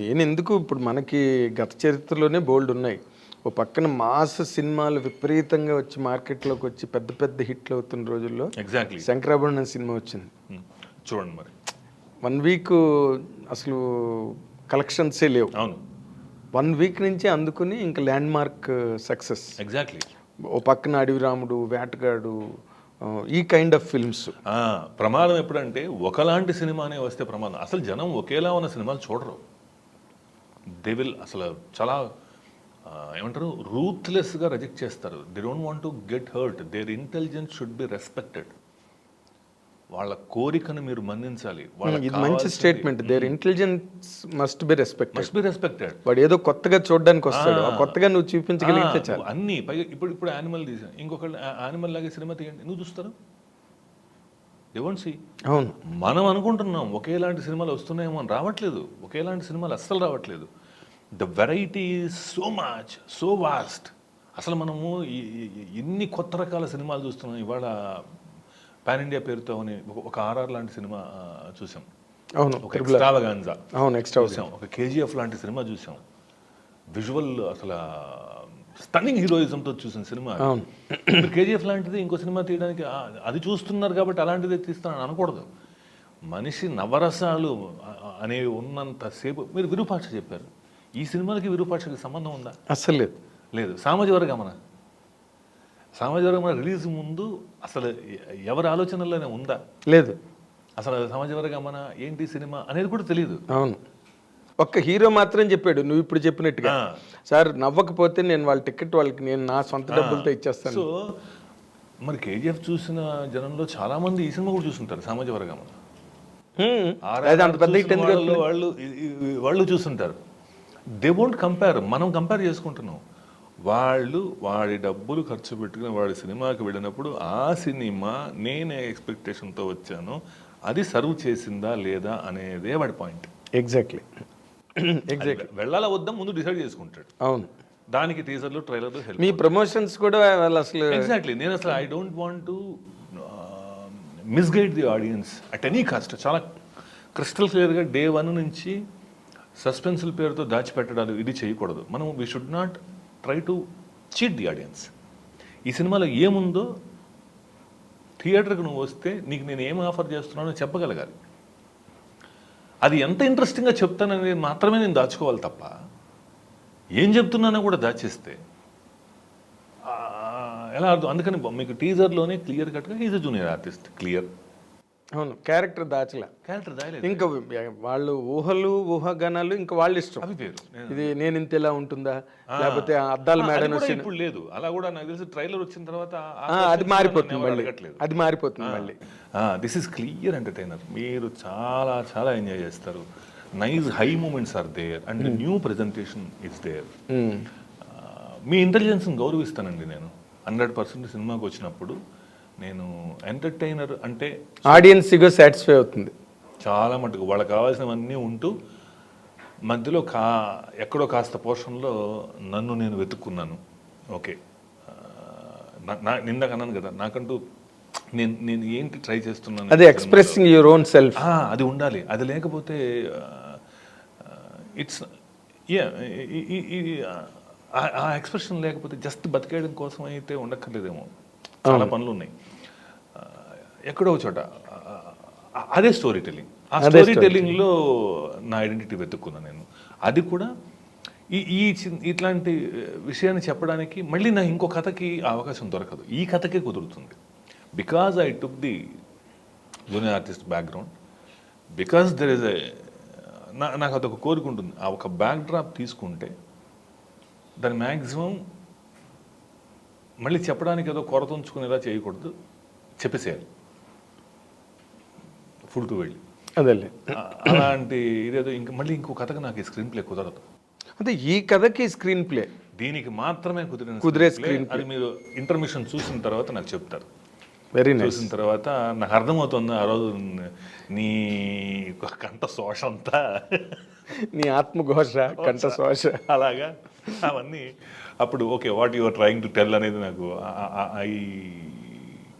నేను ఎందుకు, ఇప్పుడు మనకి గత చరిత్రలోనే బోల్డ్ ఉన్నాయి. ఓ పక్కన మాస్ సినిమాలు విపరీతంగా వచ్చి మార్కెట్లోకి వచ్చి పెద్ద పెద్ద హిట్లు అవుతున్న రోజుల్లో ఎగ్జాక్ట్లీ శంకరాభరణం సినిమా వచ్చింది. చూడండి మరి 1 వీక్ అసలు కలెక్షన్సే లేవు. అవును, 1 వీక్ నుంచి అందుకుని ఇంకా ల్యాండ్ మార్క్ సక్సెస్. ఎగ్జాక్ట్లీ. ఓ పక్కన అడవి రాముడు, వేటగాడు, ఈ కైండ్ ఆఫ్ ఫిల్మ్స్. ప్రమాదం ఎప్పుడంటే ఒకలాంటి సినిమానే వస్తే ప్రమాదం. అసలు జనం ఒకేలా ఉన్న సినిమాలు చూడరు. దే విల్ అసలు చాలా ఏమంటారు, రూత్లెస్గా రిజెక్ట్ చేస్తారు. They don't want to get hurt. There intelligence should be respected. వాళ్ళ కోరికను మీరు మన్నించాలి. ఇది మంచి statement. There intelligence must be respected. వాడు ఏదో కొత్తగా చూడడానికి వస్తాడు, ఆ కొత్తగా నువ్వు చూపించగలిగితే చాలు. అన్ని పైగా ఇప్పుడు యానిమల్ తీసాను, ఇంకొకళ్ళు యానిమల్ లాగే సినిమా తీయండి, నువ్వు చూస్తారు? They won't see. అవును, మనం అనుకుంటున్నాం ఒకేలాంటి సినిమాలు వస్తున్నాయేమో అని. రావట్లేదు, ఒకేలాంటి సినిమాలు అస్సలు రావట్లేదు. The variety is so much, so vast. అసలు మనము ఎన్ని కొత్త రకాల సినిమాలు చూస్తున్నాం. ఇవాళ పాన్ ఇండియా పేరుతో ఒక ఆర్ఆర్ లాంటి సినిమా చూసాం. అవును, ఒక ఎక్స్ట్రావగాన్జా. అవును, చూసాం. ఒక కేజీఎఫ్ లాంటి సినిమా చూసాం. విజువల్ అసలు స్టన్నింగ్ హీరోయిజంతో చూసిన సినిమా. మీరు కేజీఎఫ్ లాంటిది ఇంకో సినిమా తీయడానికి అది చూస్తున్నారు కాబట్టి అలాంటిదే తీస్తానని అనకూడదు. మనిషి నవరసాలు అనేవి ఉన్నంతసేపు. మీరు విరూపాక్ష చెప్పారు, ఈ సినిమాలకి విరూపాక్షకి సంబంధం ఉందా? అస్సలు లేదు. లేదు. సామాజిక వర్గమన రిలీజ్ ముందు అసలు ఎవరి ఆలోచనల్లోనే ఉందా? లేదు. అసలు సామాజిక వర్గమన ఏంటి సినిమా అనేది కూడా తెలియదు. అవును, ఒక్క హీరో మాత్రం చెప్పాడు నువ్వు ఇప్పుడు చెప్పినట్టుగా, సార్ నవ్వకపోతే నేను వాళ్ళ టికెట్ వాళ్ళకి నేను నా సొంత డబ్బులతో ఇచ్చేస్తాను. సో మరి కేజీఎఫ్ చూసిన జనంలో చాలా మంది ఈ సినిమా కూడా చూస్తుంటారు. సామాజిక వర్గమన వాళ్ళు చూస్తుంటారు. They won't compare. మనం కంపేర్ చేసుకుంటున్నాం. వాళ్ళు వాడి డబ్బులు ఖర్చు పెట్టుకుని వాడి సినిమాకి వెళ్ళినప్పుడు ఆ సినిమా నేనే ఎక్స్పెక్టేషన్తో వచ్చాను, అది సర్వ్ చేసిందా లేదా అనేదే వాడి పాయింట్. ఎగ్జాక్ట్లీ. వెళ్ళాలా వద్దా ముందు డిసైడ్ చేసుకుంటాడు. అవును, దానికి టీజర్లు, ట్రైలర్లు హెల్ప్. మీ ప్రమోషన్స్ కూడా వాళ్ళు అసలు ఎగ్జాక్ట్లీ. నేను అసలు I don't want to misguide the audience at any cost. చాలా క్రిస్టల్ క్లియర్గా డే 1 నుంచి సస్పెన్సుల పేరుతో దాచిపెట్టడాలు ఇది చేయకూడదు. మనం we should not try to cheat the audience. ఈ సినిమాలో ఏముందో థియేటర్కి నువ్వు వస్తే నీకు నేను ఏం ఆఫర్ చేస్తున్నానో చెప్పగలగాలి. అది ఎంత ఇంట్రెస్టింగ్గా చెప్తాననేది మాత్రమే నేను దాచుకోవాలి తప్ప ఏం చెప్తున్నానో కూడా దాచేస్తే ఎలా అర్థం? అందుకని మీకు టీజర్లోనే క్లియర్ కట్గా is a junior artist, clear. అవును, క్యారెక్టర్ దాచలే. ఇంకా వాళ్ళు ఊహలు ఊహాగానాలు ఇంకా వాళ్ళ ఇష్టం. అవి పేరు ఇది నేను ఇంత ఎలా ఉంటుందా, లేకపోతే అద్దాల మేడం ఇప్పుడు లేదు. అలా కూడా నాకు తెలిసి ట్రైలర్ వచ్చిన తర్వాత అది మారిపోతుంది మళ్ళీ. అది మారిపోతుంది మళ్ళీ. This is clear entertainer. మీరు చాలా చాలా ఎంజాయ్ చేస్తారు. Nice high moments are there and new presentation is there. మీ ఇంటెలిజెన్స్ని గౌరవిస్తానండి నేను 100%. సినిమాకి వచ్చినప్పుడు నేను ఎంటర్టైనర్ అంటే ఆడియన్స్ ఇగో సాటిస్ఫై అవుతుంది చాలా మటుకు. వాళ్ళకి కావాల్సినవన్నీ ఉంటూ మధ్యలో ఎక్కడో కాస్త పోర్షన్లో నన్ను నేను వెతుక్కున్నాను. ఓకే, నిందాక అన్నాను కదా, నాకంటూ నేను ఏంటి ట్రై చేస్తున్నాను, అది ఎక్స్ప్రెసింగ్ యువర్ ఓన్ సెల్ఫ్. అది ఉండాలి. అది లేకపోతే ఇట్స్ ఆ ఎక్స్ప్రెషన్ లేకపోతే జస్ట్ బతికేయడం కోసం అయితే ఉండక్కర్లేదేమో. చాలా పనులు ఉన్నాయి. ఎక్కడో చోట అదే స్టోరీ టెల్లింగ్. ఆ స్టోరీ టెల్లింగ్లో నా ఐడెంటిటీ వెతుక్కున్నాను నేను. అది కూడా ఇట్లాంటి విషయాన్ని చెప్పడానికి మళ్ళీ నా ఇంకో కథకి అవకాశం దొరకదు. ఈ కథకే కుదురుతుంది. Because I took the junior artist background, because there is నాకు అదొక కోరిక ఉంటుంది. ఆ ఒక బ్యాక్ డ్రాప్ తీసుకుంటే దాని మ్యాక్సిమం మళ్ళీ చెప్పడానికి ఏదో కొరత ఉంచుకునేలా చేయకూడదు, చెప్పేసేయాలి ఫుల్ టు వెళ్ళి. అదేలే. అలాంటి ఇదేదో ఇంకా మళ్ళీ ఇంకో కథకు నాకు ఈ స్క్రీన్ ప్లే కుదరదు. అంటే ఈ కథకి స్క్రీన్ ప్లే దీనికి మాత్రమే కుదిరే స్క్రీన్ ప్లే. అది మీరు ఇంటర్మిషన్ చూసిన తర్వాత నాకు చెప్తారు. Very nice. చూసిన తర్వాత నాకు అర్థమవుతుంది ఆ రోజు నీ కంఠ శోష అంతా, నీ ఆత్మఘోష, కంఠ శ్వాస, అలాగా అవన్నీ అప్పుడు okay what your trying to tell అనేది నాకు ఐ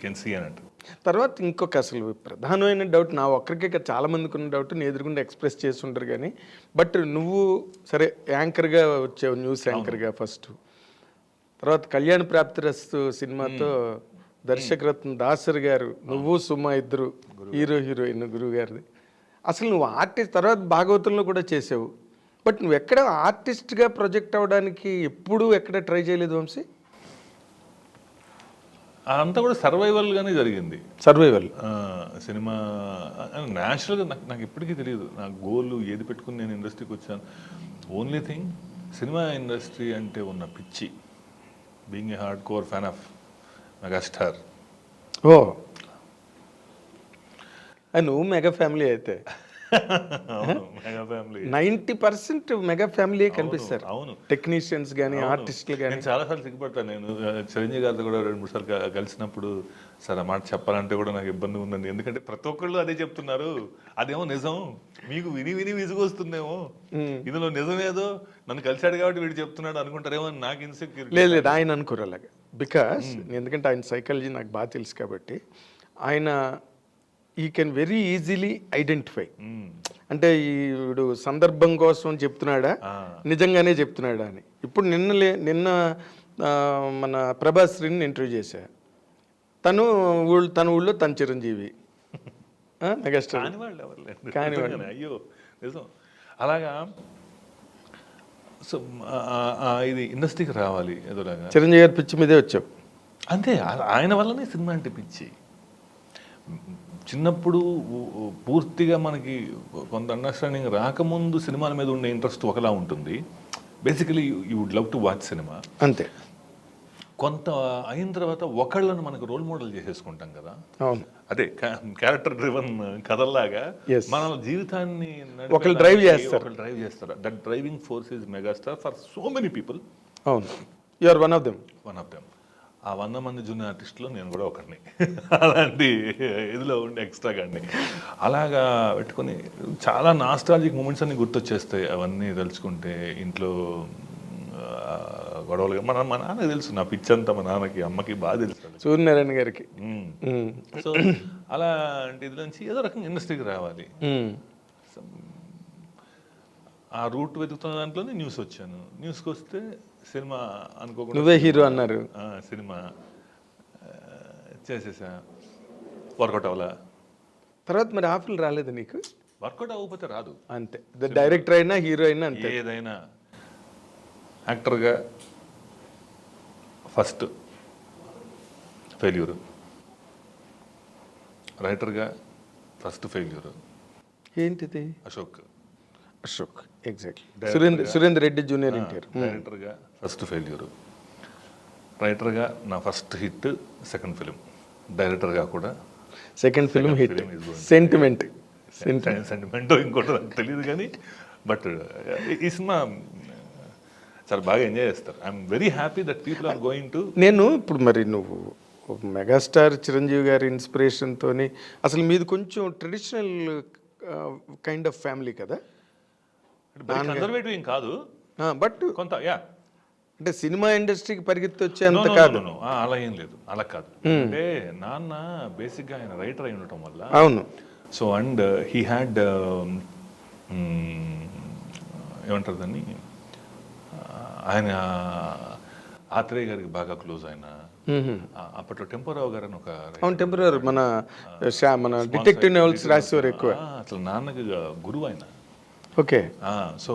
కెన్ సీ అన్నట్టు. తర్వాత ఇంకొక అసలు ప్రధానమైన డౌట్ నా ఒక్కరికే కాదు, చాలా మందికి ఉన్న డౌట్ నీ ఎదురుగుండా ఎక్స్ప్రెస్ చేస్తుంటారు కానీ, బట్ నువ్వు సరే యాంకర్గా వచ్చావు, న్యూస్ యాంకర్గా ఫస్ట్. తర్వాత కళ్యాణ ప్రాప్తిరస్తు సినిమాతో దర్శకరత్న దాసరి గారు, నువ్వు సుమ ఇద్దరు హీరోయిన్ గురువు గారిది. అసలు నువ్వు ఆర్టిస్ట్, తర్వాత భాగవతంలో కూడా చేసావు, బట్ నువ్వు ఎక్కడ ఆర్టిస్ట్గా ప్రొజెక్ట్ అవ్వడానికి ఎప్పుడూ ఎక్కడ ట్రై చేయలేదు వంశీ? అంతా కూడా సర్వైవల్గానే జరిగింది. సర్వైవల్ సినిమా న్యాచురల్గా నాకు ఇప్పటికీ తెలియదు నా గోల్ ఏది పెట్టుకుని నేను ఇండస్ట్రీకి వచ్చాను. ఓన్లీ థింగ్ సినిమా ఇండస్ట్రీ అంటే ఉన్న పిచ్చి, being a hard core fan of megastar. ఓ నువ్వు మెగా ఫ్యామిలీ అయితే మెగా ఫ్యామిలీ 90% మెగా ఫ్యామిలీ కనిపిస్తారు. అవును, టెక్నీషియన్స్ కానీ ఆర్టిస్టులు కానీ. నేను చాలాసార్లు సిగ్గుపడతాను. నేను చిరంజీవి గారితో కూడా 2-3 సార్లు కలిసినప్పుడు సార్ ఆ మాట చెప్పాలంటే కూడా నాకు ఇబ్బంది ఉందండి, ఎందుకంటే ప్రతి ఒక్కళ్ళు అదే చెప్తున్నారు, అదేమో నిజం, మీకు విని విని విసుగు వస్తుందేమో, ఇందులో నిజమేదో నన్ను కలిశాడు కాబట్టి వీడు చెప్తున్నాడు అనుకుంటారేమో అని నాకు ఇన్సెక్యూరిటీ. లేదు ఆయన అనుకోరు అలాగా, బికాస్ ఎందుకంటే ఆయన సైకాలజీ నాకు బాగా తెలుసు కాబట్టి. ఆయన ఈ కెన్ వెరీ ఈజీలీ ఐడెంటిఫై, అంటే వీడు సందర్భం కోసం చెప్తున్నాడా నిజంగానే చెప్తున్నాడా అని. ఇప్పుడు నిన్న మన ప్రభాస్ని ఇంటర్వ్యూ చేశా, తన ఊళ్ళో తన చిరంజీవి మెగాస్టార్ కానీ అయ్యో నిజం. అలాగా సో ఇది ఇండస్ట్రీకి రావాలి ఏదోలాగా. చిరంజీవి గారి పిచ్చి మీదే వచ్చావు అంతే, ఆయన వల్లనే సినిమా అంటే పిచ్చి. చిన్నప్పుడు పూర్తిగా మనకి కొంత అండర్స్టాండింగ్ రాకముందు సినిమాల మీద ఉండే ఇంట్రెస్ట్ ఒకలా ఉంటుంది. Basically you would love to watch cinema, అంతే. కొంత అయిన తర్వాత ఒకళ్ళను మనకు రోల్ మోడల్ చేసేసుకుంటాం కదా. అవును, అదే క్యారెక్టర్ డ్రివన్ కథల్లాగా మన జీవితాన్ని ఒకళ్ళు డ్రైవ్ చేస్తారు. That driving force is megastar for so many people. అవును, you are one of them. ఆ 100 మంది జూనియర్ ఆర్టిస్టులో నేను కూడా ఒకరిని, అలాంటి ఇదిలో ఉండే ఎక్స్ట్రా గాడిని. అలాగా పెట్టుకొని చాలా నాస్టాలజిక్ మూమెంట్స్ అన్ని గుర్తొచ్చేస్తాయి అవన్నీ తలుచుకుంటే. ఇంట్లో గొడవలుగా మా నాన్నకి తెలుసు, నా పిచ్చంతా మా నాన్నకి అమ్మకి బాగా తెలుసు, సూర్యనారాయణ గారికి. సో అలాంటి ఇది నుంచి ఏదో రకంగా ఇండస్ట్రీకి రావాలి. ఆ రూట్ వెతుకుతున్న దాంట్లోనే న్యూస్ వచ్చాను. న్యూస్కి వస్తే సినిమా అనుకోకుండా నువ్వే హీరో అన్నారు. సినిమా చేసేసా, వర్కౌట్ అవ్వలా. తర్వాత మరి ఆఫర్లు రాలేదు నీకు? వర్కౌట్ అవ్వకపోతే రాదు, అంతే. డైరెక్టర్ అయినా హీరో అయినా అంతే. ఏదైనా యాక్టర్గా ఫస్ట్ ఫెయిల్యూరు, రైటర్గా ఫస్ట్ ఫెయిల్యూరు. ఏంటిది? అశోక్ ఎగ్జాక్ట్లీ. సురేందర్ రెడ్డి జూనియర్ ఎన్టీఆర్. డైరెక్టర్గా ఫస్ట్ ఫెయిల్యూరు, రైటర్గా నా ఫస్ట్ హిట్ సెకండ్ ఫిలిం, డైరెక్టర్గా కూడా సెకండ్ ఫిలిం హిట్. సెంటిమెంట్ ఇంకోటి నాకు తెలియదు కానీ, బట్ ఈ సినిమా చాలా బాగా ఎంజాయ్ చేస్తారు. I'm very happy that people are going to. నేను ఇప్పుడు మరి నువ్వు మెగాస్టార్ చిరంజీవి గారి ఇన్స్పిరేషన్తో, అసలు మీది కొంచెం ట్రెడిషనల్ కైండ్ ఆఫ్ ఫ్యామిలీ కదా, కన్జర్వేటివ్ ఏం కాదు, బట్ కొంత అంటే సినిమా ఇండస్ట్రీకి పరిగెత్తి వచ్చేంత కాదు. అలా ఏం లేదు, అలా కాదు. అంటే నాన్న బేసిక్గా ఆయన రైటర్ అయి ఉండటం వల్ల. అవును. సో అండ్ హీ హ్యాడ్ ఏమంటారు దాన్ని, ఆయన ఆత్రేయ గారికి బాగా క్లోజ్. ఆయన అప్పట్లో టెంపోరావు గారు అని ఒక, టెంపోరావు మన డిటెక్టివ్ నవల్స్ రాసేవారు ఎక్కువ. అసలు నాన్నకి గురువు ఆయన. ఓకే. సో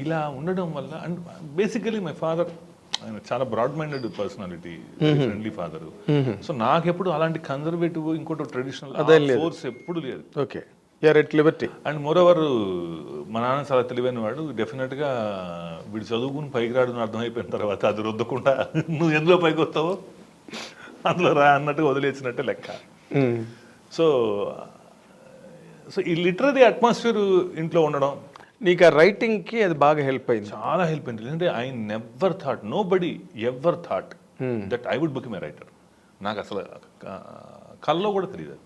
ఇలా ఉండడం వల్ల, అండ్ బేసికలీ మై ఫాదర్ ఆయన చాలా broad minded personality, friendly father. So నాకెప్పుడు అలాంటి కన్జర్వేటివ్ ఇంకోటి ట్రెడిషనల్ ఫోర్స్ ఎప్పుడు లేదు. Okay. You're at liberty. And moreover మా నాన్న చాలా తెలివైన వాడు. డెఫినెట్గా వీడు చదువుకుని పైకి రాడు అర్థమైపోయిన తర్వాత అది రుద్దకుండా నువ్వు ఎందులో పైకి వస్తావో అందులో రా అన్నట్టుగా వదిలేసినట్టే లెక్క. సో సో ఈ లిటరరీ అట్మాస్ఫియర్ ఇంట్లో ఉండడం నీకు ఆ రైటింగ్కి అది బాగా హెల్ప్ అయింది. చాలా హెల్ప్ అయింది. ఎందుకంటే I never thought, nobody ever thought that I would become a writer. నాకు అసలు కల్లో కూడా తెలియదు.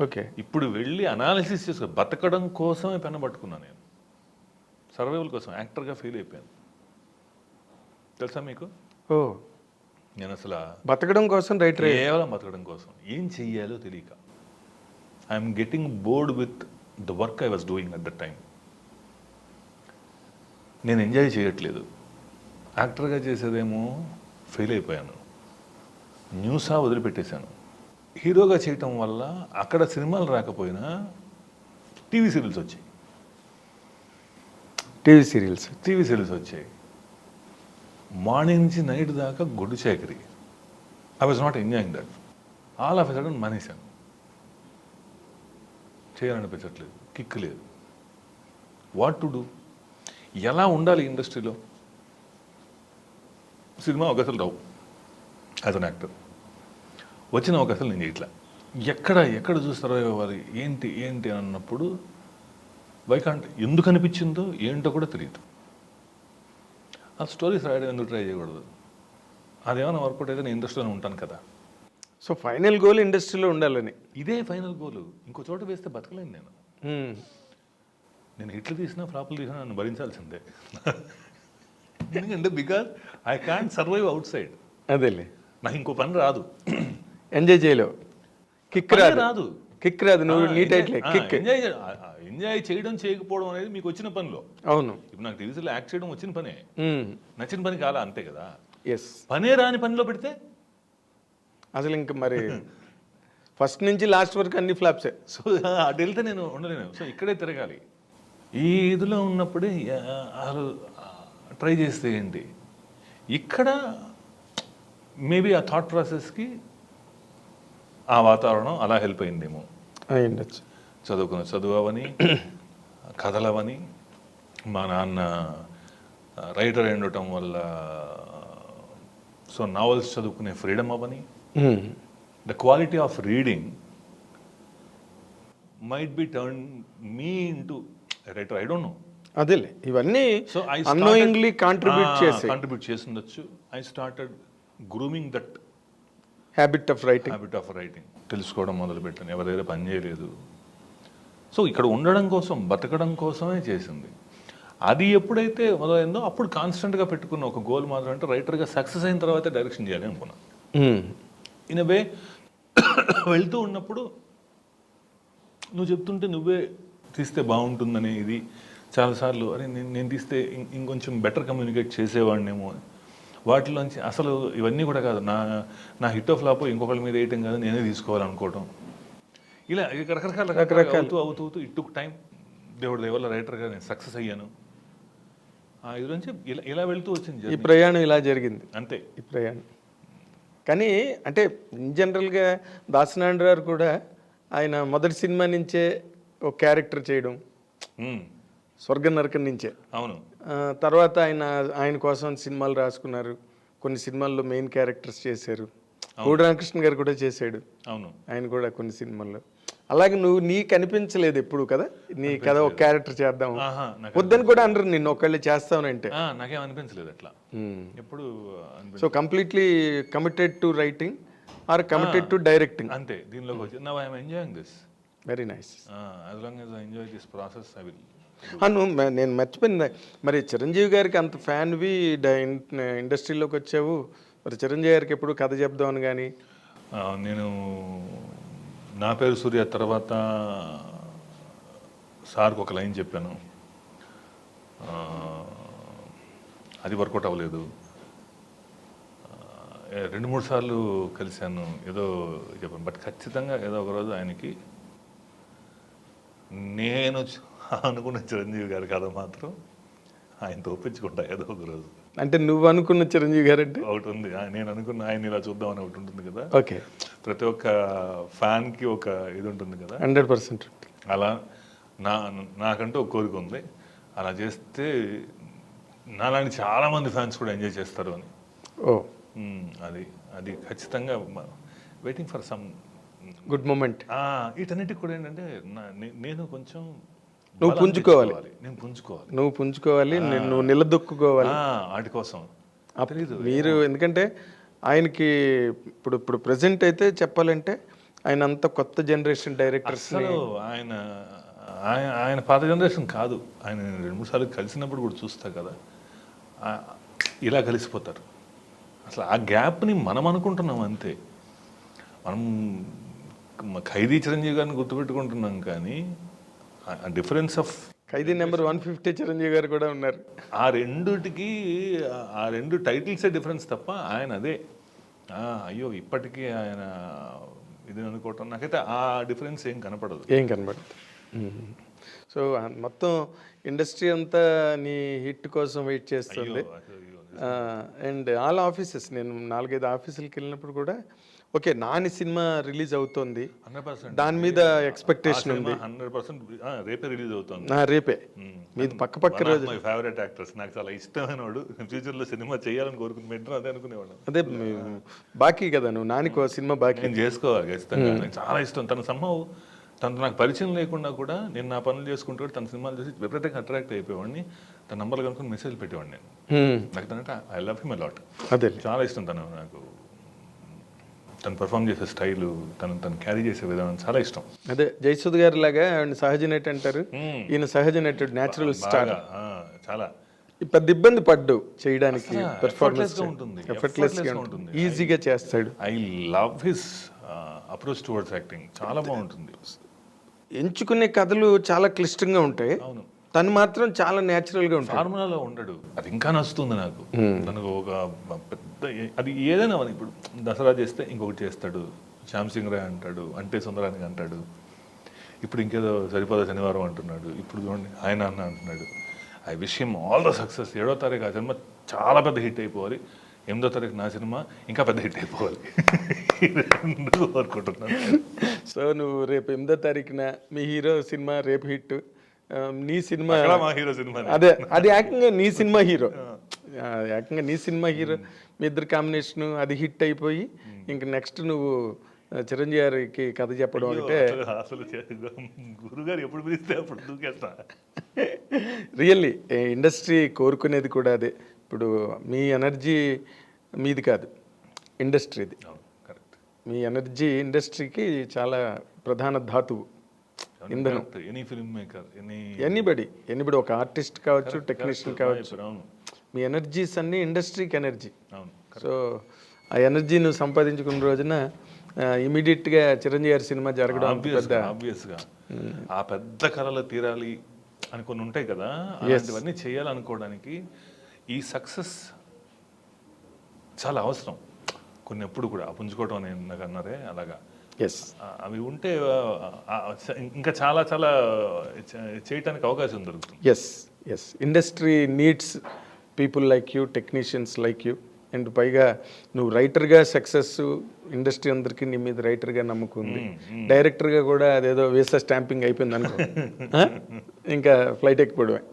ఓకే. ఇప్పుడు వెళ్ళి అనాలిసిస్ చేసుకో, బతకడం కోసమే పెన్న పట్టుకున్నాను నేను, సర్వైవల్ కోసం. యాక్టర్గా ఫెయిల్ అయిపోయాను తెలుసా మీకు. ఓ, నేను అసలు బతకడం కోసం రైటర్, కేవలం బతకడం కోసం. ఏం చెయ్యాలో తెలియక I'm getting bored with the work I was doing at that time. నేను ఎంజాయ్ చేయట్లేదు. యాక్టర్గా చేసేదేమో ఫెయిల్ అయిపోయాను, న్యూసా వదిలిపెట్టేశాను. హీరోగా చేయటం వల్ల అక్కడ సినిమాలు రాకపోయినా టీవీ సీరియల్స్ వచ్చాయి. టీవీ సీరియల్స్ వచ్చాయి. మార్నింగ్ నుంచి నైట్ దాకా గొడ్డు చాకరీ. I was not enjoying that. All of a sudden మానేశాను. చేయాలనిపించట్లేదు, కిక్ లేదు. వాట్ టు డూ, ఎలా ఉండాలి ఇండస్ట్రీలో. సినిమా అవకాశాలు రావు యాజ్ అన్ యాక్టర్. వచ్చిన అవకాశాలు నేను చేయట్లా. ఎక్కడ చూస్తారో వారు ఏంటి అని అన్నప్పుడు వైకాంట్ ఎందుకు అనిపించిందో ఏంటో కూడా తెలియదు. ఆ స్టోరీస్ రాయడం ఎందుకు ట్రై చేయకూడదు, అదేమైనా వర్కౌట్ అయితే నేను ఇండస్ట్రీలో ఉంటాను కదా. సో ఫైనల్ గోల్ ఇండస్ట్రీలో ఉండాలని. ఇదే ఫైనల్ గోల్. ఇంకో చోట వేస్తే బతకలేను నేను. నేను హిట్లు తీసినా ఫ్లాపులు తీసినా నన్ను భరించాల్సిందే. ఎందుకంటే because I can survive out side. అదేలే, నాకు ఇంకో పని రాదు. ఎంజాయ్ చేయలేవు, కిక్ రాదు. నువ్వు నీ టైటిల్ కిక్. ఎంజాయ్ చేయడం చేయకపోవడం అనేది మీకు వచ్చిన పనిలో. అవును, ఇప్పుడు నాకు టీవీలో యాక్ట్ చేయడం వచ్చిన పనే, నచ్చిన పని కాలా, అంతే కదా. ఎస్, పనే రాని పనిలో పెడితే అసలు ఇంక మరి ఫస్ట్ నుంచి లాస్ట్ వరకు అన్ని ఫ్లాప్సే. సో అటు వెళ్తే నేను ఉండలేను. సో ఇక్కడే తిరగాలి. ఈ ఇదిలో ఉన్నప్పుడే అసలు ట్రై చేస్తే ఏంటి, ఇక్కడ మేబీ ఆ థాట్ ప్రాసెస్కి ఆ వాతావరణం అలా హెల్ప్ అయిందేమో. అయ్యిండొచ్చు. చదువుకున్న చదువు అవని, కథలవని, మా నాన్న రైటర్ ఉండటం వల్ల సో నావెల్స్ చదువుకునే freedom Avani, the quality of reading might be turn me into writer. I don't no. అదేలే, ఇవన్నీ సో ఐ అన్నోయింగ్లీ కాంట్రిబ్యూట్ చేసి ఉండొచ్చు. I started grooming that habit of writing. తెలుసుకోవడం మొదలుపెట్టాను. ఎవరి దగ్గర పని చేయలేదు. సో ఇక్కడ ఉండడం కోసం, బతకడం కోసమే చేసింది. అది ఎప్పుడైతే మొదలైందో అప్పుడు కాన్స్టెంట్గా పెట్టుకున్న ఒక గోల్ మాత్రం అంటే రైటర్గా సక్సెస్ అయిన తర్వాతే డైరెక్షన్ చేయాలి అనుకున్నాను. ఇన్ ఎ వే వెళ్తూ ఉన్నప్పుడు నువ్వు చెప్తుంటే నువ్వే తీస్తే బాగుంటుందనే ఇది చాలాసార్లు, అరే నేను తీస్తే ఇంకొంచెం బెటర్ కమ్యూనికేట్ చేసేవాడినేమో. వాటిలోంచి అసలు ఇవన్నీ కూడా కాదు, నా హిట్ ఆఫ్ ఫ్లాప్ ఇంకొకరి మీద వేయటం కాదు, నేనే తీసుకోవాలనుకోవటం. ఇలా రకరకాల అవుతూ ఇట్ టుక్ టైం. దేవుడి దయవల్ల రైటర్గా నేను సక్సెస్ అయ్యాను. ఇది నుంచి ఇలా వెళ్తూ వచ్చింది ఈ ప్రయాణం. ఇలా జరిగింది అంతే ఈ ప్రయాణం. కానీ అంటే ఇన్ జనరల్గా దాసనారాయణ గారు కూడా ఆయన మొదటి సినిమా నుంచే ఒక క్యారెక్టర్ చేయడం, స్వర్గ నరకం నుంచే. అవును. తర్వాత ఆయన కోసం సినిమాలు రాసుకున్నారు. కొన్ని సినిమాల్లో మెయిన్ క్యారెక్టర్స్ చేశారు. కోడి రామకృష్ణ గారు కూడా చేశాడు. అవును, ఆయన కూడా కొన్ని సినిమాల్లో. అలాగే నీకు అనిపించలేదు ఎప్పుడు కదా, నీ కథ ఒక క్యారెక్టర్ చేద్దాం వద్దని కూడా అనరు నిన్ను ఒకళ్ళు చేస్తానంటే. నాకేం అనిపించలేదు అట్లా ఎప్పుడు. So completely committed to writing or committed to directing. అంతే. దీనిలోకి వచ్చి now I am enjoying this. Very nice. As long as I enjoy this process I will. నేను మర్చిపోయింది, మరి చిరంజీవి గారికి అంత ఫ్యాన్వి, ఇండస్ట్రీలోకి వచ్చావు, మరి చిరంజీవి గారికి ఎప్పుడు కథ చెప్దామని కానీ. నేను నా పేరు సూర్య తర్వాత సార్కి ఒక లైన్ చెప్పాను, అది వర్కౌట్ అవ్వలేదు. 2-3 సార్లు కలిశాను, ఏదో చెప్పాను. బట్ ఖచ్చితంగా ఏదో ఒకరోజు ఆయనకి నేను అనుకున్న చిరంజీవి గారి కథ మాత్రం ఆయనతో ఒప్పించుకుంటా ఏదో ఒక రోజు. అంటే నువ్వు అనుకున్న చిరంజీవి గారు అంటే ఒకటి ఉంది నేను అనుకున్న ఆయన ఇలా చూద్దామని ఒకటి ఉంటుంది కదా, ఓకే, ప్రతి ఒక్క ఫ్యాన్కి ఒక ఇది ఉంటుంది కదా, 100% అలా నాకంటూ ఒక కోరిక ఉంది. అలా చేస్తే నాలాంటి చాలా మంది ఫ్యాన్స్ కూడా ఎంజాయ్ చేస్తారు అని. ఓ అది అది ఖచ్చితంగా waiting for some good moment. వీటన్నిటికి కూడా ఏంటంటే నేను కొంచెం నువ్వు బలం పుంజుకోవాలి. తెచ్చుకోవాలి. నేను పుంజుకోవాలి. నువ్వు పుంజుకోవాలి, నువ్వు నిలదొక్కుకోవాలి. వాటి కోసం తెలీదు. మీరు ఎందుకంటే ఆయనకి ఇప్పుడు ఇప్పుడు ప్రజెంట్ అయితే చెప్పాలంటే ఆయన అంత కొత్త జనరేషన్ డైరెక్టర్స్. అసలు ఆయన ఆయన ఆయన పాత జనరేషన్ కాదు. ఆయన 2-3 సార్లు కలిసినప్పుడు కూడా చూస్తా కదా, ఇలా కలిసిపోతారు. అసలు ఆ గ్యాప్ని మనం అనుకుంటున్నాం అంతే. మనం ఖైదీ చిరంజీవి గారిని గుర్తుపెట్టుకుంటున్నాం కానీ ఆ difference of Khaidi number 150 Chiranjeevi గారు కూడా ఉన్నారు. ఆ రెండుటికి ఆ రెండు టైటిల్సే డిఫరెన్స్ తప్ప ఆయన అదే. అయ్యో ఇప్పటికీ ఆయన ఇది అనుకోవటం నాకైతే ఆ డిఫరెన్స్ ఏం కనపడదు. ఏం కనబడదు. సో మొత్తం ఇండస్ట్రీ అంతా నీ హిట్ కోసం వెయిట్ చేస్తుంది. అండ్ ఆల్ ఆఫీసెస్, నేను 4-5 ఆఫీసులకి వెళ్ళినప్పుడు కూడా ఓకే నాని సినిమా రిలీజ్ అవుతోంది, 100% దాని మీద ఎక్స్పెక్టేషన్ ఉంది. 100% రేపే రిలీజ్ అవుతుంది. రేపే మీది పక్క రోజు. మై ఫేవరెట్ యాక్టర్స్, నాకు చాలా ఇష్టమైన వాడు. ఫ్యూచర్ లో సినిమా చేయాలని కోరుకుని పెట్టిన అదే అనుకునేవాడు. అదే బాకీ కదా, నువ్వు నానికి సినిమా బాకీ. నేను చేసుకోవాలి ఖచ్చితంగా. నాకు చాలా ఇష్టం తన సంభవం. తనతో నాకు పరిచయం లేకుండా కూడా నేను నా పనులు చేసుకుంటూ తన సినిమాలు చూసి విపరీతంగా అట్రాక్ట్ అయిపోయేవాడిని. తన నంబర్లు కనుక్కొని మెసేజ్ పెట్టేవాడిని నేను. నాకు తనంటే I love him a lot. అదే చాలా ఇష్టం తను. నాకు తను పర్ఫామ్ చేసే స్టైలు, తను క్యారీ చేసే విధానం చాలా ఇష్టం. అదే జయసుద్ గారి లాగా ఆయన సహజ నటి అంటారు, ఈయన సహజ నటుడు, న్యాచురల్ స్టార్. చాలా పెద్ద ఇబ్బంది పడ్డు చేయడానికి, పెర్ఫార్మెన్స్ ఉంటుంది, ఎఫర్ట్లెస్ గా ఉంటుంది, ఈజీగా చేస్తాడు. I love his approach towards acting. చాలా బాగుంటుంది. ఎంచుకునే కథలు చాలా క్లిష్టంగా ఉంటాయి, అవును. తను మాత్రం చాలా న్యాచురల్ గా ఉంటాడు. ఫార్ములాలో ఉండడు. అది ఇంకా నచ్చుతుంది నాకు. తనకు ఒక పెద్ద అది ఏదైనా ఇప్పుడు దసరా చేస్తే ఇంకొకటి చేస్తాడు, శ్యామ్ సింగ్ రాయ్ అంటాడు, అంటే సుందరానికి అంటాడు, ఇప్పుడు ఇంకేదో సరిపోదా శనివారం అంటున్నాడు, ఇప్పుడు చూడండి ఆయన అంటున్నాడు. I wish him all the success. 7వ తారీఖు ఆ సినిమా చాలా పెద్ద హిట్ అయిపోవాలి, 8వ తారీఖు నా సినిమా ఇంకా పెద్ద హిట్ అయిపోవాలి కోరుకుంటున్నాను. సో నువ్వు రేపు 8వ తారీఖున మీ హీరో సినిమా రేపు హిట్, నీ సినిమా మా హీరో సినిమా, అదే అది ఏకంగా నీ సినిమా హీరో, ఏకంగా నీ సినిమా హీరో, మీ ఇద్దరు కాంబినేషన్ అది హిట్ అయిపోయి ఇంక నెక్స్ట్ నువ్వు చిరంజీవి గారికి కథ చెప్పడం అంటే అసలు గురుగారు ఎప్పుడు పిలిస్తే అప్పుడు దూకేస్తా. రియల్లీ ఇండస్ట్రీ కోరుకునేది కూడా అదే. ఇప్పుడు మీ ఎనర్జీ మీది కాదు, ఇండస్ట్రీది. కరెక్ట్. మీ ఎనర్జీ ఇండస్ట్రీకి చాలా ప్రధాన ధాతువు, ఇంధనం. ఎనీ ఫిల్మ్ మేకర్, ఎనీబడి ఒక ఆర్టిస్ట్ కావచ్చు, టెక్నీషియన్ కావచ్చు, మీ ఎనర్జీస్ అన్నీ ఇండస్ట్రీకి ఎనర్జీ. సో ఆ ఎనర్జీ నువ్వు సంపాదించుకున్న రోజున ఇమీడియట్గా చిరంజీవి గారి సినిమా జరగడం ఆబ్వియస్గా ఆ పెద్ద కళలు తీరాలి అని కొన్ని ఉంటాయి కదా, అలాంటివన్నీ చేయాలనుకోవడానికి ఈ సక్సెస్ చాలా అవసరం. కొన్ని ఎప్పుడు కూడా పుంజుకోవడం అని నాకు అన్నారే అలాగా, అవి ఉంటే ఇంకా చాలా చాలా చేయటానికి అవకాశం దొరుకుతుంది. Yes industry needs people like you, technicians like you. And పైగా నువ్వు రైటర్గా సక్సెస్, ఇండస్ట్రీ అందరికీ నీ మీద రైటర్గా నమ్మకం ఉంది. డైరెక్టర్గా కూడా అదేదో వీసా స్టాంపింగ్ అయిపోయింది అనుకో, ఇంకా flight ఎక్కిపోవడమే.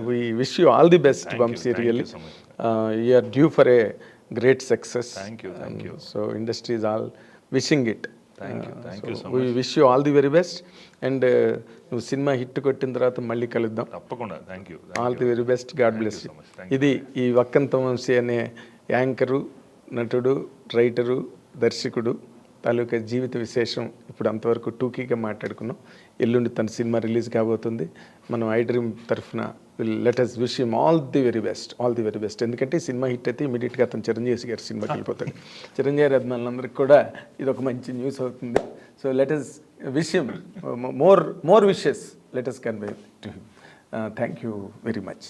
we wish you all the best, Vamsi. Really, you are due for a great success. Thank you. So industry is all wishing it. Thank you so much. We wish you all the very best. And నువ్వు సినిమా హిట్ కొట్టిన తర్వాత మళ్ళీ కలుద్దాం. తప్పకుండా. Thank you. All the very best. God bless you. ఇది ఈ వక్కంత వంశీ అనే యాంకరు, నటుడు, రైటరు, దర్శకుడు తాలూకా జీవిత విశేషం ఇప్పుడు అంతవరకు టూకీగా మాట్లాడుకున్నాం. ఎల్లుండి తన సినిమా రిలీజ్ కాబోతుంది. మనం ఐ డ్రీమ్ తరఫున let us wish him all the very best. ఎందుకంటే ఈ సినిమా హిట్ అయితే ఇమీడియట్గా అతను చిరంజీవి గారి సినిమాకి వెళ్ళిపోతాడు. చిరంజీవి గారి అభిమానులందరికీ కూడా ఇది ఒక మంచి న్యూస్ అవుతుంది. So let us wish him more wishes, let us convey to him. Thank you very much.